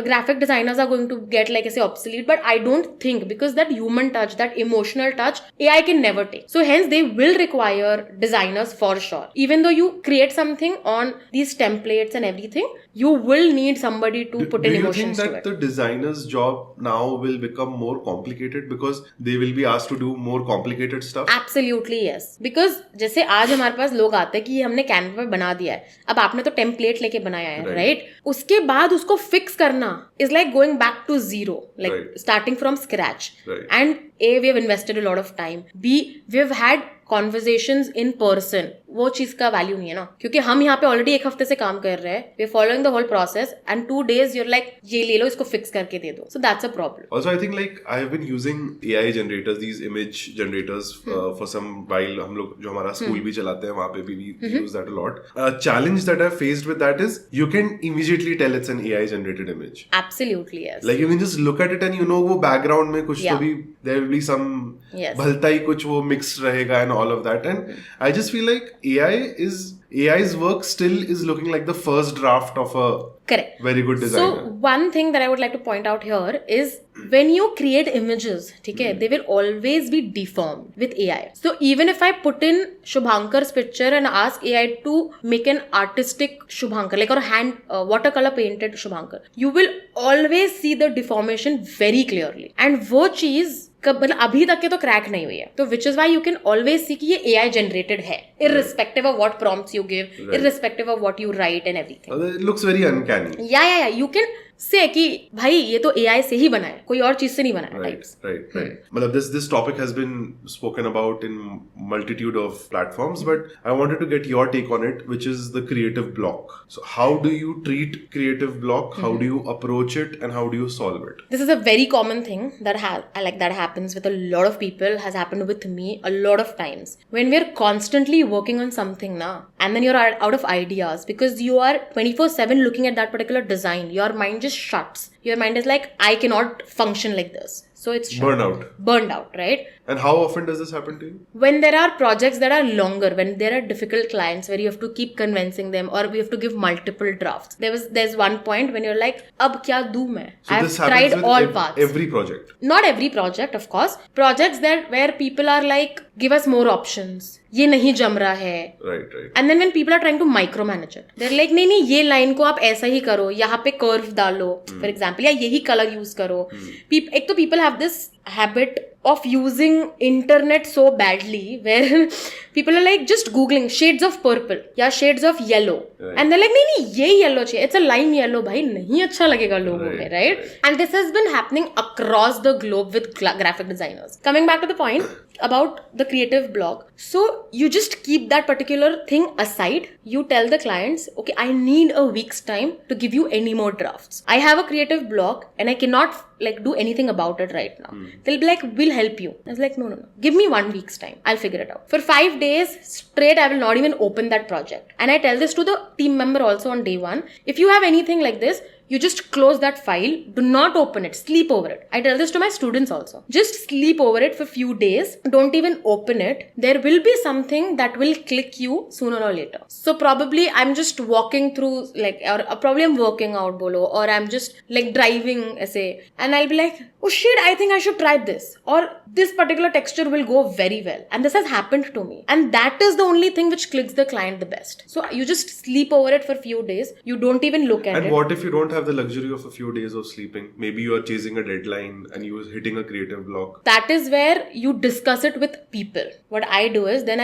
graphic designers are going to get like ऐसे obsolete, but I don't think, because that human touch, that emotional touch, AI can never take. So hence they will require designers for sure. Even though you create something on these templates and everything, you will need somebody to put in emotions to it. Do you think that the designer's job now will become more complicated because they will be asked to do more complicated stuff? Absolutely yes. Because जैसे आज हमारे पास लोग आते हैं कि हमने Canva पे बना दिया है, अब आपने तो टेम्पलेट लेके बनाया है, राइट? उसके बाद उसको फिक्स करना is like going back to zero, like starting from scratch. And A, we have invested a lot of time. B, we have had conversations in person. वो चीज का वैल्यू नहीं है ना, क्योंकि हम यहाँ पे ऑलरेडी एक हफ्ते से काम कर रहे हैं. We are following the whole process and 2 days you're like ये ले लो, इसको फिक्स करके दे दो. So that's a problem. Also I think like I have been using AI generators, these image generators for some while. हम लोग जो हमारा school भी चलाते हैं वहाँ पे भी we use that a lot. A challenge that I faced with that is you can immediately tell it's an AI generated image. Absolutely yes. Like you can just look at it and you know वो background में कुछ तो भी there will be some भलता ही कुछ वो mixed रहेगा and all of that. And I just feel like AI's work still is looking like the first draft of a very good designer. So one thing that I would like to point out here is when you create images, they will always be deformed with AI. So even if I put in Shubhankar's picture and ask AI to make an artistic Shubhankar, like or hand watercolor painted Shubhankar, you will always see the deformation very clearly. And वो चीज मतलब अभी तक के तो crack नहीं हुई है. तो which is why you can always see कि ये AI जनरेटेड है, irrespective of what prompts you give, irrespective of what you write and everything. It looks very uncanny. Yeah. You can say कि भाई ये तो AI से ही बना है, कोई और चीज से नहीं बना है. Right. मतलब this topic has been spoken about in multitude of platforms, but I wanted to get your take on it, which is the creative block. So how do you treat creative block? How do you approach it, and how do you solve it? This is a very common thing that happens with a lot of people, has happened with me a lot of times. When we're constantly working on something now, and then you're out of ideas because you are 24/7 looking at that particular design, your mind just shuts. Your mind is like, I cannot function like this. So it's burned out, right? And how often does this happen to you? When there are projects that are longer, when there are difficult clients where you have to keep convincing them, or we have to give multiple drafts. There's one point when you're like, अब क्या दूँ मैं? So I've tried all paths. Every project? Not every project, of course. Projects where people are like, give us more options. ये नहीं जम रहा है. Right. And then when people are trying to micromanage it, they're like, नहीं ये line को आप ऐसा ही करो, यहाँ पे कर्व डालो, for example, या यही कलर यूज करो. एक तो people have this habit of using internet so badly where people are like just googling shades of purple या shades of yellow, and they're like नहीं ये yellow चाहिए, it's a lime yellow भाई, नहीं अच्छा लगेगा लोगों में, right? And this has been happening across the globe with graphic designers. Coming back to the point about the creative block, so you just keep that particular thing aside. You tell the clients, okay, I need a week's time to give you any more drafts. I have a creative block and I cannot like do anything about it right now. They'll be like, we'll help you. I was like, no. Give me 1 week's time. I'll figure it out. For 5 days straight, I will not even open that project. And I tell this to the team member also on day 1. If you have anything like this, you just close that file. Do not open it. Sleep over it. I tell this to my students also. Just sleep over it for few days. Don't even open it. There will be something that will click you sooner or later. So probably I'm just walking through or probably I'm working out bolo, or I'm just driving essay, and I'll be like, oh shit, I think I should try this, or this particular texture will go very well. And this has happened to me. And that is the only thing which clicks the client the best. So you just sleep over it for few days. You don't even look at it. And what if you don't have the luxury of a few days of sleeping? Maybe you are chasing a deadline and you are hitting a creative block. That is where you discuss it with people. What I do is then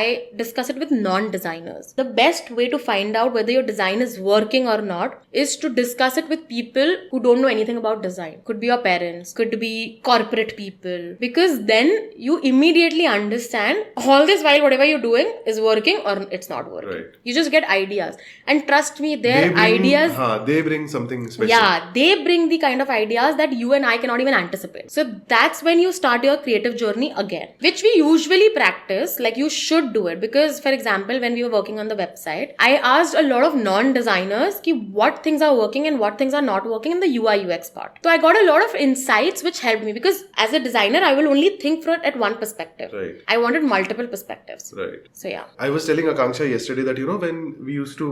I discuss it with non-designers. The best way to find out whether your design is working or not is to discuss it with people who don't know anything about design. Could be your parents, could be corporate people. Because then you immediately understand all this while whatever you're doing is working or it's not working. Right. You just get ideas. And trust me, their ideas... they bring something special. Yeah, they bring the kind of ideas that you and I cannot even anticipate. So that's when you start your creative journey again, which we usually practice. You should do it, because for example, when we were working on the website, I asked a lot of non-designers what things are working and what things are not working in the UI UX part. So I got a lot of insights which helped me, because as a designer, I will only think from it at one perspective. Right. I wanted multiple perspectives. Right. So yeah. I was telling Akanksha yesterday that when we used to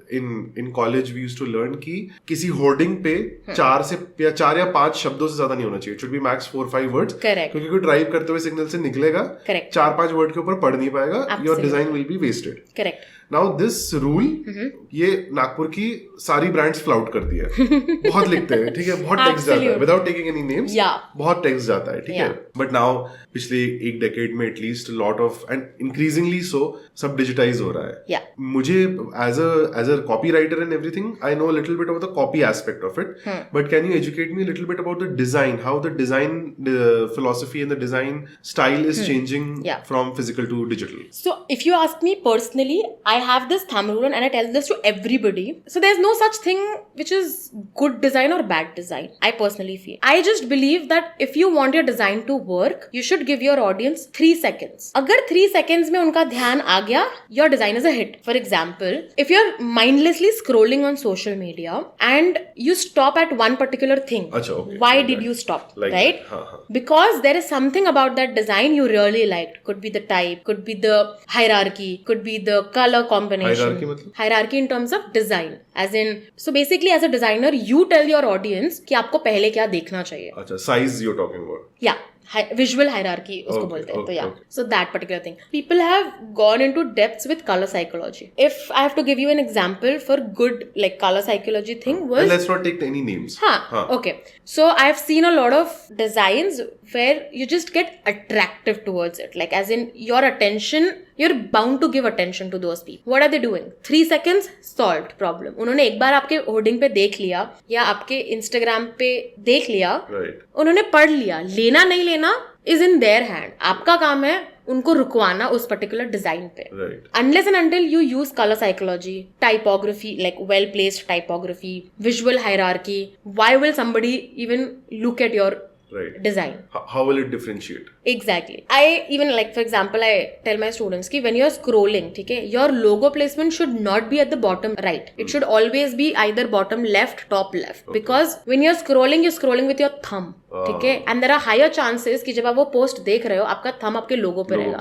in college we used to learn कि किसी hoarding पे 4 या 5 शब्दों से ज्यादा नहीं होना चाहिए. It should be max 4-5 words. Correct. क्योंकि कोई ड्राइव करते हुए सिग्नल से निकलेगा. Correct. 4-5 वर्ड के ऊपर पढ़ नहीं पाएगा. Absolutely. Your design will be wasted. Correct. Now this rule ये नागपुर की सारी ब्रांड्स फ्लाउट करती है. बहुत लिखते हैं, ठीक है, बहुत टेक्स्ट जाता है विदाउट टेकिंग एनी नेम्स. बहुत टेक्स्ट जाता है, ठीक है. बट नाउ पिछले एक डेकेड में at least lot of and increasingly so सब डिजिटाइज हो रहा है. मुझे as a copywriter and everything I know little bit about the copy aspect of it, but can you educate me little bit about the design, how the design philosophy and the design style is changing from physical to digital? So if you ask me personally, I have this thumb rule and I tell this to everybody. So there's no such thing which is good design or bad design, I personally feel. I just believe that if you want your design to work, you should give your audience 3 seconds. Agar 3 seconds mein unka dhyan aa gaya, your design is a hit. For example, if you're mindlessly scrolling on social media and you stop at one particular thing, okay. Why did you stop? Right? That. Because there is something about that design you really liked. Could be the type, could be the hierarchy, could be the color combination. Hierarchy in terms of design. As in, so basically as a designer, you tell your audience कि आपको पहले क्या देखना चाहिए. अच्छा, size you're talking about. Yeah. Visual hierarchy उसको बोलते हैं. तो yeah. So that particular thing. People have gone into depths with color psychology. If I have to give you an example for good color psychology thing was... And let's not take any names. Okay. So I've seen a lot of designs where you just get attractive towards it. As in your attention, you're bound to give attention to those people. What are they doing? 3 seconds, solved problem. उन्होंने एक बार आपके hoarding पे देख लिया या आपके Instagram पे देख लिया. Right. उन्होंने पढ़ लिया. लेना नहीं लेना is in their hand. आपका काम है उनको रुकवाना उस पर्टिकुलर डिजाइन पे. Right. Unless and until you use color psychology, typography, well placed typography, visual hierarchy, why will somebody even look at your design? How will it differentiate? Exactly. I even for example, I tell my students कि when you're scrolling, okay, your logo placement should not be at the bottom right. It should always be either bottom left, top left. Okay. Because when you're scrolling with your thumb. ठीक है. And there are higher chances कि जब आप वो post देख रहे हो आपका थंब आपके लोगो पे रहेगा,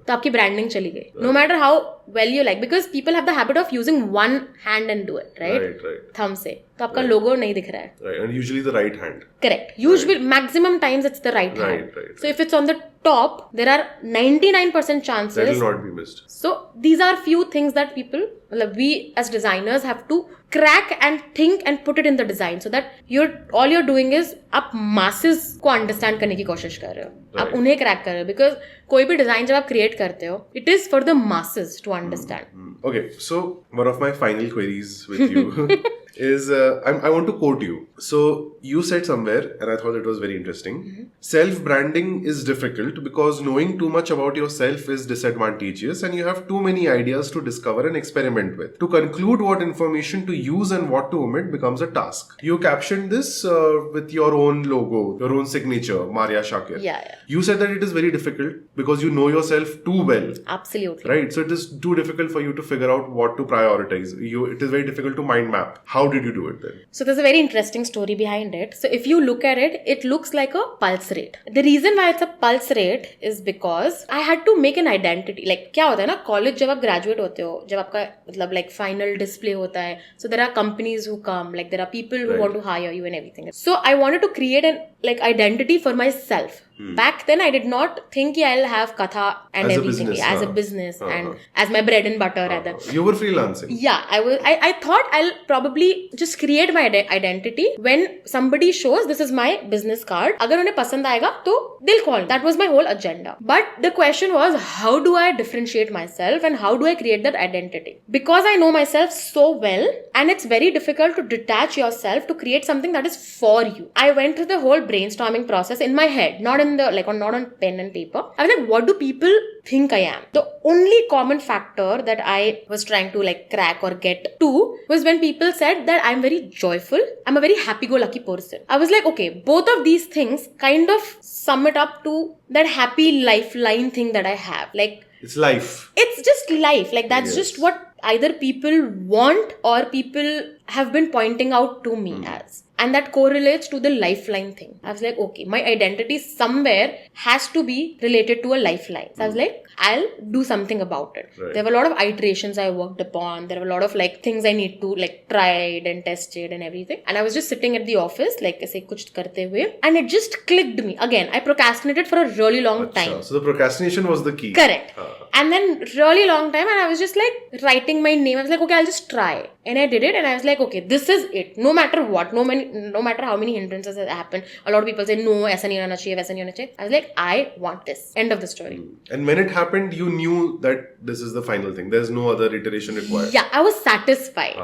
तो आपकी ब्रांडिंग चली गई. No matter how well you like, because people have the habit of using one hand and do it, right? Thumb से तो आपका लोगो नहीं दिख रहा है. Right. And usually the right hand. Correct. Usually maximum times it's the right hand. So if it's on the top, there are 99% chances that will not be missed. So these are few things that people, we as designers have to crack and think and put it in the design, so that all you're doing is आप masses को understand करने की कोशिश कर रहे हो. आप उन्हें crack कर रहे हो, because कोई भी design जब आप create करते हो, it is for the masses to understand. Okay, so one of my final queries with you is I want to quote you. So you said somewhere, and I thought it was very interesting. Self-branding is difficult because knowing too much about yourself is disadvantageous, and you have too many ideas to discover and experiment with. To conclude what information to use and what to omit becomes a task. You captioned this with your own logo, your own signature, Maria Shakir. Yeah. You said that it is very difficult because you know yourself too well. Absolutely. Right. So it is too difficult for you to figure out what to prioritize. It is very difficult to mind map. How how did you do it then? So there's a very interesting story behind it. So if you look at it, it looks like a pulse rate. The reason why it's a pulse rate is because I had to make an identity. Like क्या होता है ना, college जब आप graduate होते हो, जब आपका मतलब like final display होता है, so there are companies who come, like there are people who want to hire you and everything. So I wanted to create an like identity for myself. Back then I did not think I'll have Katha and As a everything business, as a business and as my bread and butter at that. You were freelancing. Yeah, I thought I'll probably just create my identity when somebody shows this is my business card. Agar unhe pasand aayega, to they'll call me. That was my whole agenda. But the question was, how do I differentiate myself and how do I create that identity? Because I know myself so well, and it's very difficult to detach yourself to create something that is for you. I went through the whole brainstorming process in my head, not on pen and paper. I was like, what do people think I am? The only common factor that I was trying to like crack or get to was when people said that I'm very joyful, I'm a very happy-go-lucky person. I was like, okay, both of these things kind of sum it up to that happy lifeline thing that I have. Like, it's life. It's just life. Like, that's just what either people want or people have been pointing out to me as. And that correlates to the lifeline thing. I was like, okay, my identity somewhere has to be related to a lifeline. So I was like, I'll do something about it. Right. There were a lot of iterations I worked upon. There were a lot of like things I need to like tried and tested and everything. And I was just sitting at the office, like I say, kuch karte hue, and it just clicked me. Again, I procrastinated for a really long time. So the procrastination was the key. Correct. And then really long time, and I was just like writing my name. I was like, okay, I'll just try. And I did it, and I was like, okay, this is it. No matter what, no matter how many hindrances have happened. A lot of people say, no, aisa nahi hona chahiye, waisa nahi hona chahiye. I was like, I want this. End of the story. And when it happened, you knew that this is the final thing. There's no other iteration required. Yeah, I was satisfied.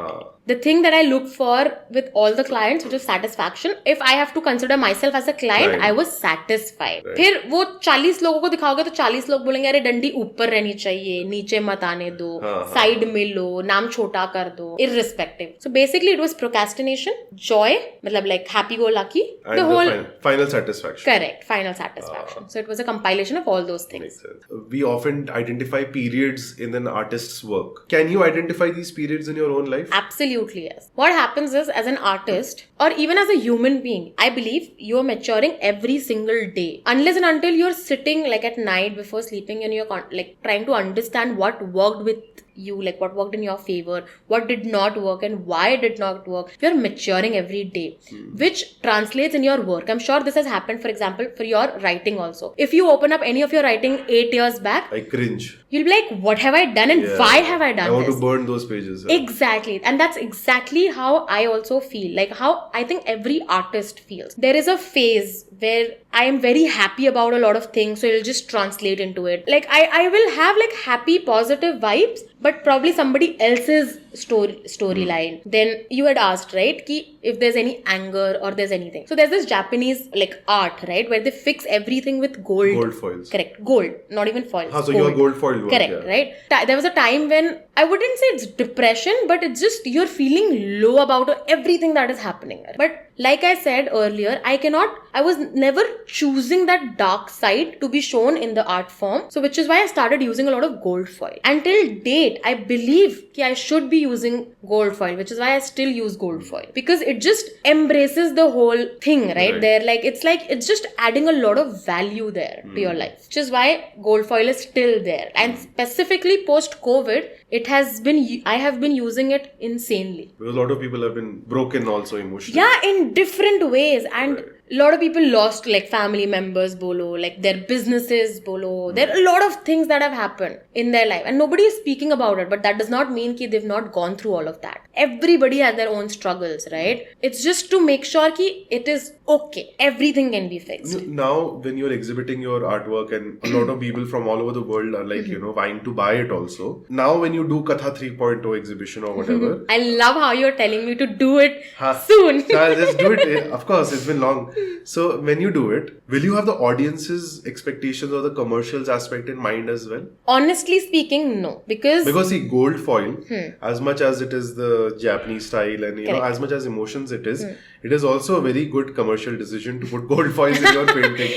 The thing that I look for with all the clients, which is satisfaction. If I have to consider myself as a client, I was satisfied. फिर वो 40 लोगों को दिखाओगे तो 40 लोग बोलेंगे अरे डंडी ऊपर रहनी चाहिए, नीचे मत आने दो, साइड में लो, नाम छोटा कर दो, irrespective. So basically it was procrastination, joy, मतलब like happy go lucky, and the whole final satisfaction. Correct, final satisfaction. So it was a compilation of all those things. Makes sense. We often identify periods in an artist's work. Can you identify these periods in your own life? Absolutely. Yes. What happens is, as an artist or even as a human being, I believe you're maturing every single day. Unless and until you're sitting like at night before sleeping and you're like trying to understand what worked with you, like what worked in your favor, what did not work and why it did not work. You're maturing every day, which translates in your work. I'm sure this has happened, for example, for your writing also. If you open up any of your writing 8 years back, I cringe. You'll be like, what have I done and why have I done this? I want to burn those pages. Exactly. And that's exactly how I also feel. Like how I think every artist feels. There is a phase where I am very happy about a lot of things, so it'll just translate into it. Like I will have like happy, positive vibes, but probably somebody else's storyline. Then you had asked, right, ki if there's any anger or there's anything. So there's this Japanese like art, right, where they fix everything with gold. Gold foils. Correct. Gold, not even foils. So you're gold foil. Correct, right? There was a time when I wouldn't say it's depression, but it's just you're feeling low about everything that is happening. But like I said earlier, I was never choosing that dark side to be shown in the art form. So which is why I started using a lot of gold foil. Until date, I believe I should be using gold foil, which is why I still use gold foil. Because it just embraces the whole thing, right? There, it's just adding a lot of value there to your life. Which is why gold foil is still there. And specifically post-COVID, I have been using it insanely. Because a lot of people have been broken also emotionally. Yeah, in different ways. And a lot of people lost like family members, bolo, like their businesses, bolo. There are a lot of things that have happened in their life. And nobody is speaking about it. But that does not mean that they've not gone through all of that. Everybody has their own struggles, right? It's just to make sure that it is okay. Everything can be fixed. Now, when you're exhibiting your artwork and a lot of people from all over the world are like, vying to buy it also. Now, when you do Katha 3.0 exhibition or whatever. I love how you're telling me to do it soon. I'll just do it. Of course, it's been long. So, when you do it, will you have the audience's expectations or the commercials aspect in mind as well? Honestly speaking, no. Because see, gold foil, as much as it is the Japanese style and as much as emotions it is also a very good commercial decision to put gold foils in your painting.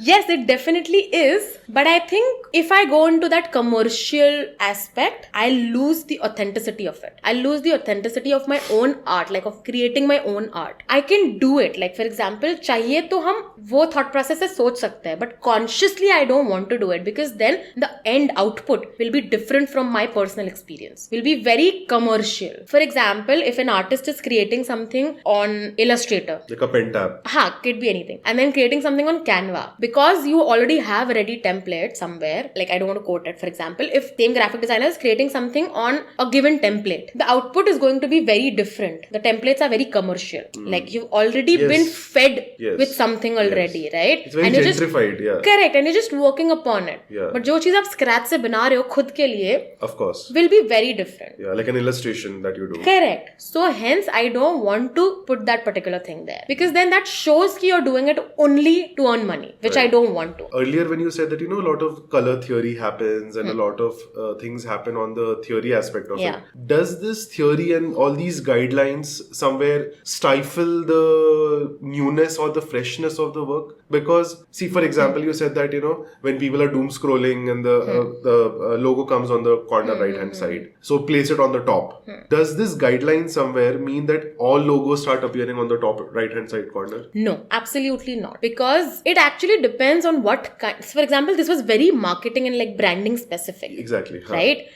Yes, it definitely is. But I think if I go into that commercial aspect, I lose the authenticity of it. I lose the authenticity of my own art, like of creating my own art. I can do it. Like for example, चाहिए तो हम वो thought process से सोच सकते हैं, but consciously I don't want to do it because then the end output will be different from my personal experience. Will be very commercial. For example, if an artist is creating something on Illustrator, like a pen tab. could be anything, and then creating something on Canva, because you already have a ready template somewhere, like I don't want to quote it. For example, if same graphic designer is creating something on a given template, the output is going to be very different. The templates are very commercial. Like you've already been fed with something already, right? It's very and gentrified, correct, and you're just working upon it. Yeah. But जो चीज आप scratch से बना रहे हो खुद के लिए, of course, will be very different. Yeah, like an illustration that you do. Correct. So hence I don't want to put that particular thing there, because then that shows that you're doing it only to earn money, which I don't want to. Earlier when you said that, a lot of color theory happens and a lot of things happen on the theory aspect of it. Does this theory and all these guidelines somewhere stifle the newness or the freshness of the work? Because, see, for example, you said that, when people are doom scrolling and the logo comes on the corner right hand side, so place it on the top. Does this guideline somewhere mean that all logos start appearing on the top right hand side corner? No, absolutely not. Because it actually depends on what kind. For example, this was very marketing and like branding specific. Exactly. Right?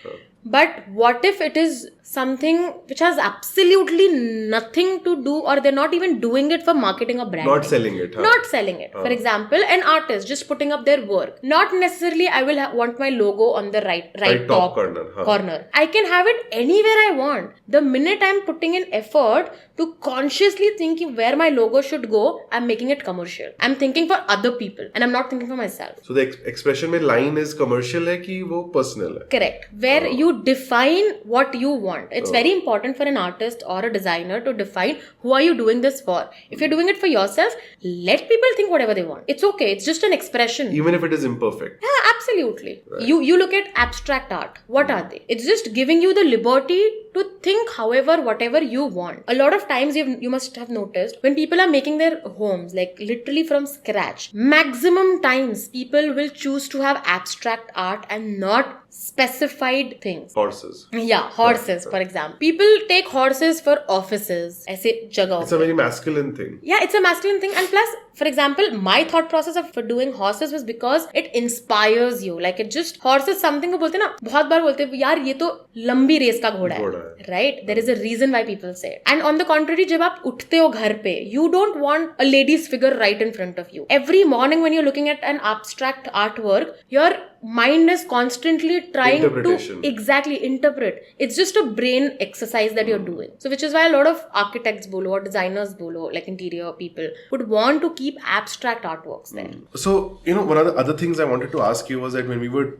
But what if it is something which has absolutely nothing to do, or they're not even doing it for marketing or branding? Not selling it. Not selling it. For example, an artist just putting up their work. Not necessarily I will want my logo on the right top corner. I can have it anywhere I want. The minute I'm putting in effort to consciously thinking where my logo should go, I'm making it commercial. I'm thinking for other people and I'm not thinking for myself. So the expression mein line is commercial hai ki wo personal hai? Correct. Where you define what you want. It's very important for an artist or a designer to define who are you doing this for. If you're doing it for yourself, let people think whatever they want. It's okay. It's just an expression. Even if it is imperfect. Yeah, absolutely. Right. You look at abstract art. What are they? It's just giving you the liberty to think whatever you want. A lot of times you must have noticed when people are making their homes like literally from scratch, maximum times people will choose to have abstract art and not specified things. Horses. Yeah, horses, for example. People take horses for offices. ऐसे जगह. It's a very masculine thing. Yeah, it's a masculine thing. And plus, for example, my thought process for doing horses was because it inspires you. Like it just, horses something को बोलते ना, बहुत बार बोलते हैं यार ये तो लंबी रेस का घोड़ा है. Right? There is a reason why people say it. And on the contrary, जब आप उठते हो घर पे, you don't want a lady's figure right in front of you. Every morning when you're looking at an abstract artwork, your mind is constantly trying to exactly interpret. It's just a brain exercise that you're doing. So which is why a lot of architects bolo or designers bolo, like interior people, would want to keep abstract artworks there. So, one of the other things I wanted to ask you was that when we were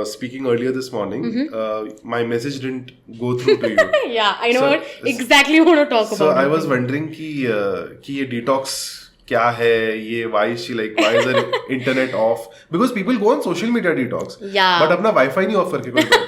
speaking earlier this morning, my message didn't go through to you. Yeah, I know exactly what to talk about. So I was wondering ki ye detox kya hai, ye why is the internet off? Because people go on social media detox. Yeah. But apna Wi-Fi nahi off karke koi.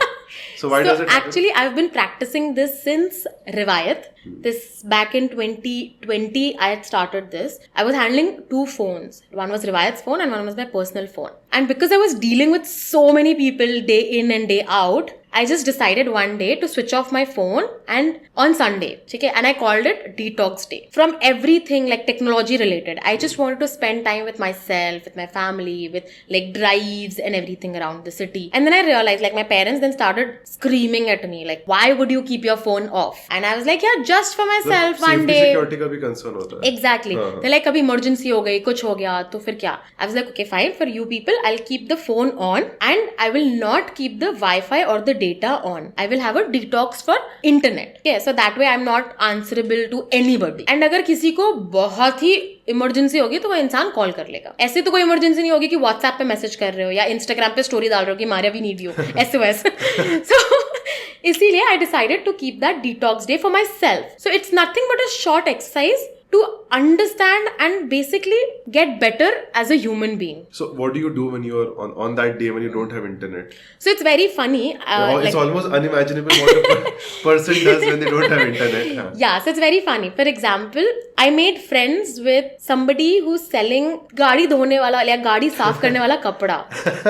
So why does it happen? Actually, I've been practicing this since Riot. This back in 2020, I had started this. I was handling two phones. One was Riot's phone and one was my personal phone. And because I was dealing with so many people day in and day out, I just decided one day to switch off my phone and on Sunday. Okay? And I called it Detox Day. From everything like technology related. I just wanted to spend time with myself, with my family, with like drives and everything around the city. And then I realized like my parents then started screaming at me like, why would you keep your phone off? And I was like, yeah, just for myself one day. Security ka bhi concern hota hai. Exactly. They're like, kabhi emergency ho gayi, kuch ho gaya, to fir kya? I was like, okay, fine. For you people, I'll keep the phone on and I will not keep the Wi-Fi or the data on. I will have a detox for internet. Okay, so that way I'm not answerable to anybody. And अगर किसी को बहुत ही emergency होगी तो वो इंसान call कर लेगा. ऐसे तो कोई इमरजेंसी नहीं होगी कि व्हाट्सएप पे मैसेज कर रहे हो या इंस्टाग्राम पे स्टोरी डाल रहे हो कि मारिया वी नीड यू ऐसे वैसे. So इसीलिए I decided to keep that detox day for myself. So it's nothing but a short exercise to understand and basically get better as a human being. So what do you do when you're on that day when you don't have internet? So it's very funny. It's almost unimaginable what a person does when they don't have internet. Huh? Yeah, so it's very funny. For example, I made friends with somebody who's selling गाड़ी धोने वाला या गाड़ी साफ करने वाला कपड़ा,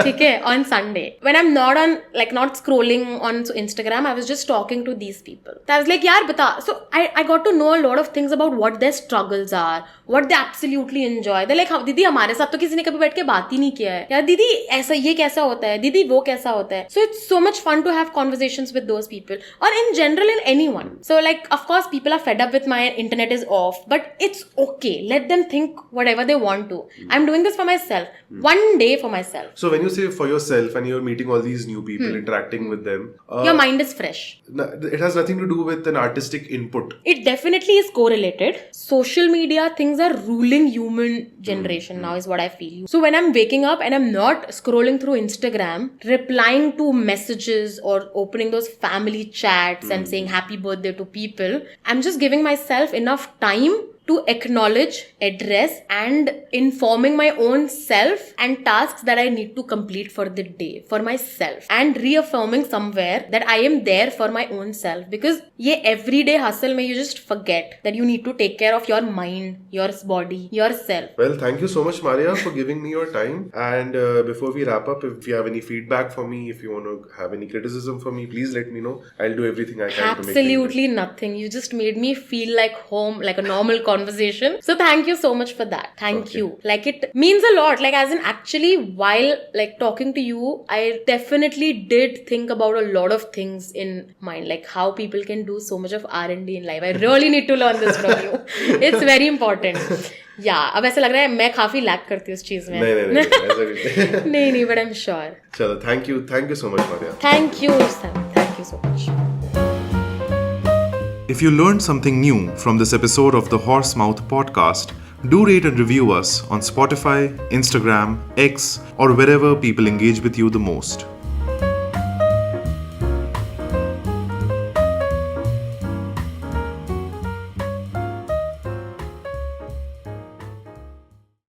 ठीक है, on Sunday. When I'm not scrolling on Instagram, I was just talking to these people. So I was like, यार बता. So I got to know a lot of things about what their struggles are, what they absolutely enjoy. They're like, दीदी हमारे साथ तो किसी ने कभी बैठ के बात ही नहीं किया है. यार दीदी ऐसा ये कैसा होता है, दीदी वो कैसा होता है. So it's so much fun to have conversations with those people, or in general in anyone. So like, of course, people are fed up with my internet is off, but it's okay. Let them think whatever they want to. I'm doing this for myself. One day for myself. So when you say for yourself and you're meeting all these new people, interacting with them, your mind is fresh. It has nothing to do with an artistic input. It definitely is correlated. Social media things are ruling human generation now is what I feel. So when I'm waking up and I'm not scrolling through Instagram, replying to messages or opening those family chats and saying happy birthday to people, I'm just giving myself enough time to acknowledge, address and informing my own self and tasks that I need to complete for the day, for myself, and reaffirming somewhere that I am there for my own self, because ye everyday hustle mein you just forget that you need to take care of your mind, your body, yourself. Well, thank you so much, Maria, for giving me your time. And before we wrap up, if you have any feedback for me, if you want to have any criticism for me, please let me know. I'll do everything I can to make it. Absolutely nothing. You just made me feel like home, like a normal conversation. So thank you so much for that. Thank you. Like, it means a lot. Like, as in actually while like talking to you, I definitely did think about a lot of things in mind, like how people can do so much of R&D in life. I really need to learn this from you. It's very important. Yeah, अब ऐसा लग रहा है मैं काफी lack करती हूँ उस चीज में. नहीं, but I'm sure. चलो, thank you so much, Maria. Thank you, Sam. Thank you so much. If you learned something new from this episode of the Horsemouth podcast, do rate and review us on Spotify, Instagram, X, or wherever people engage with you the most.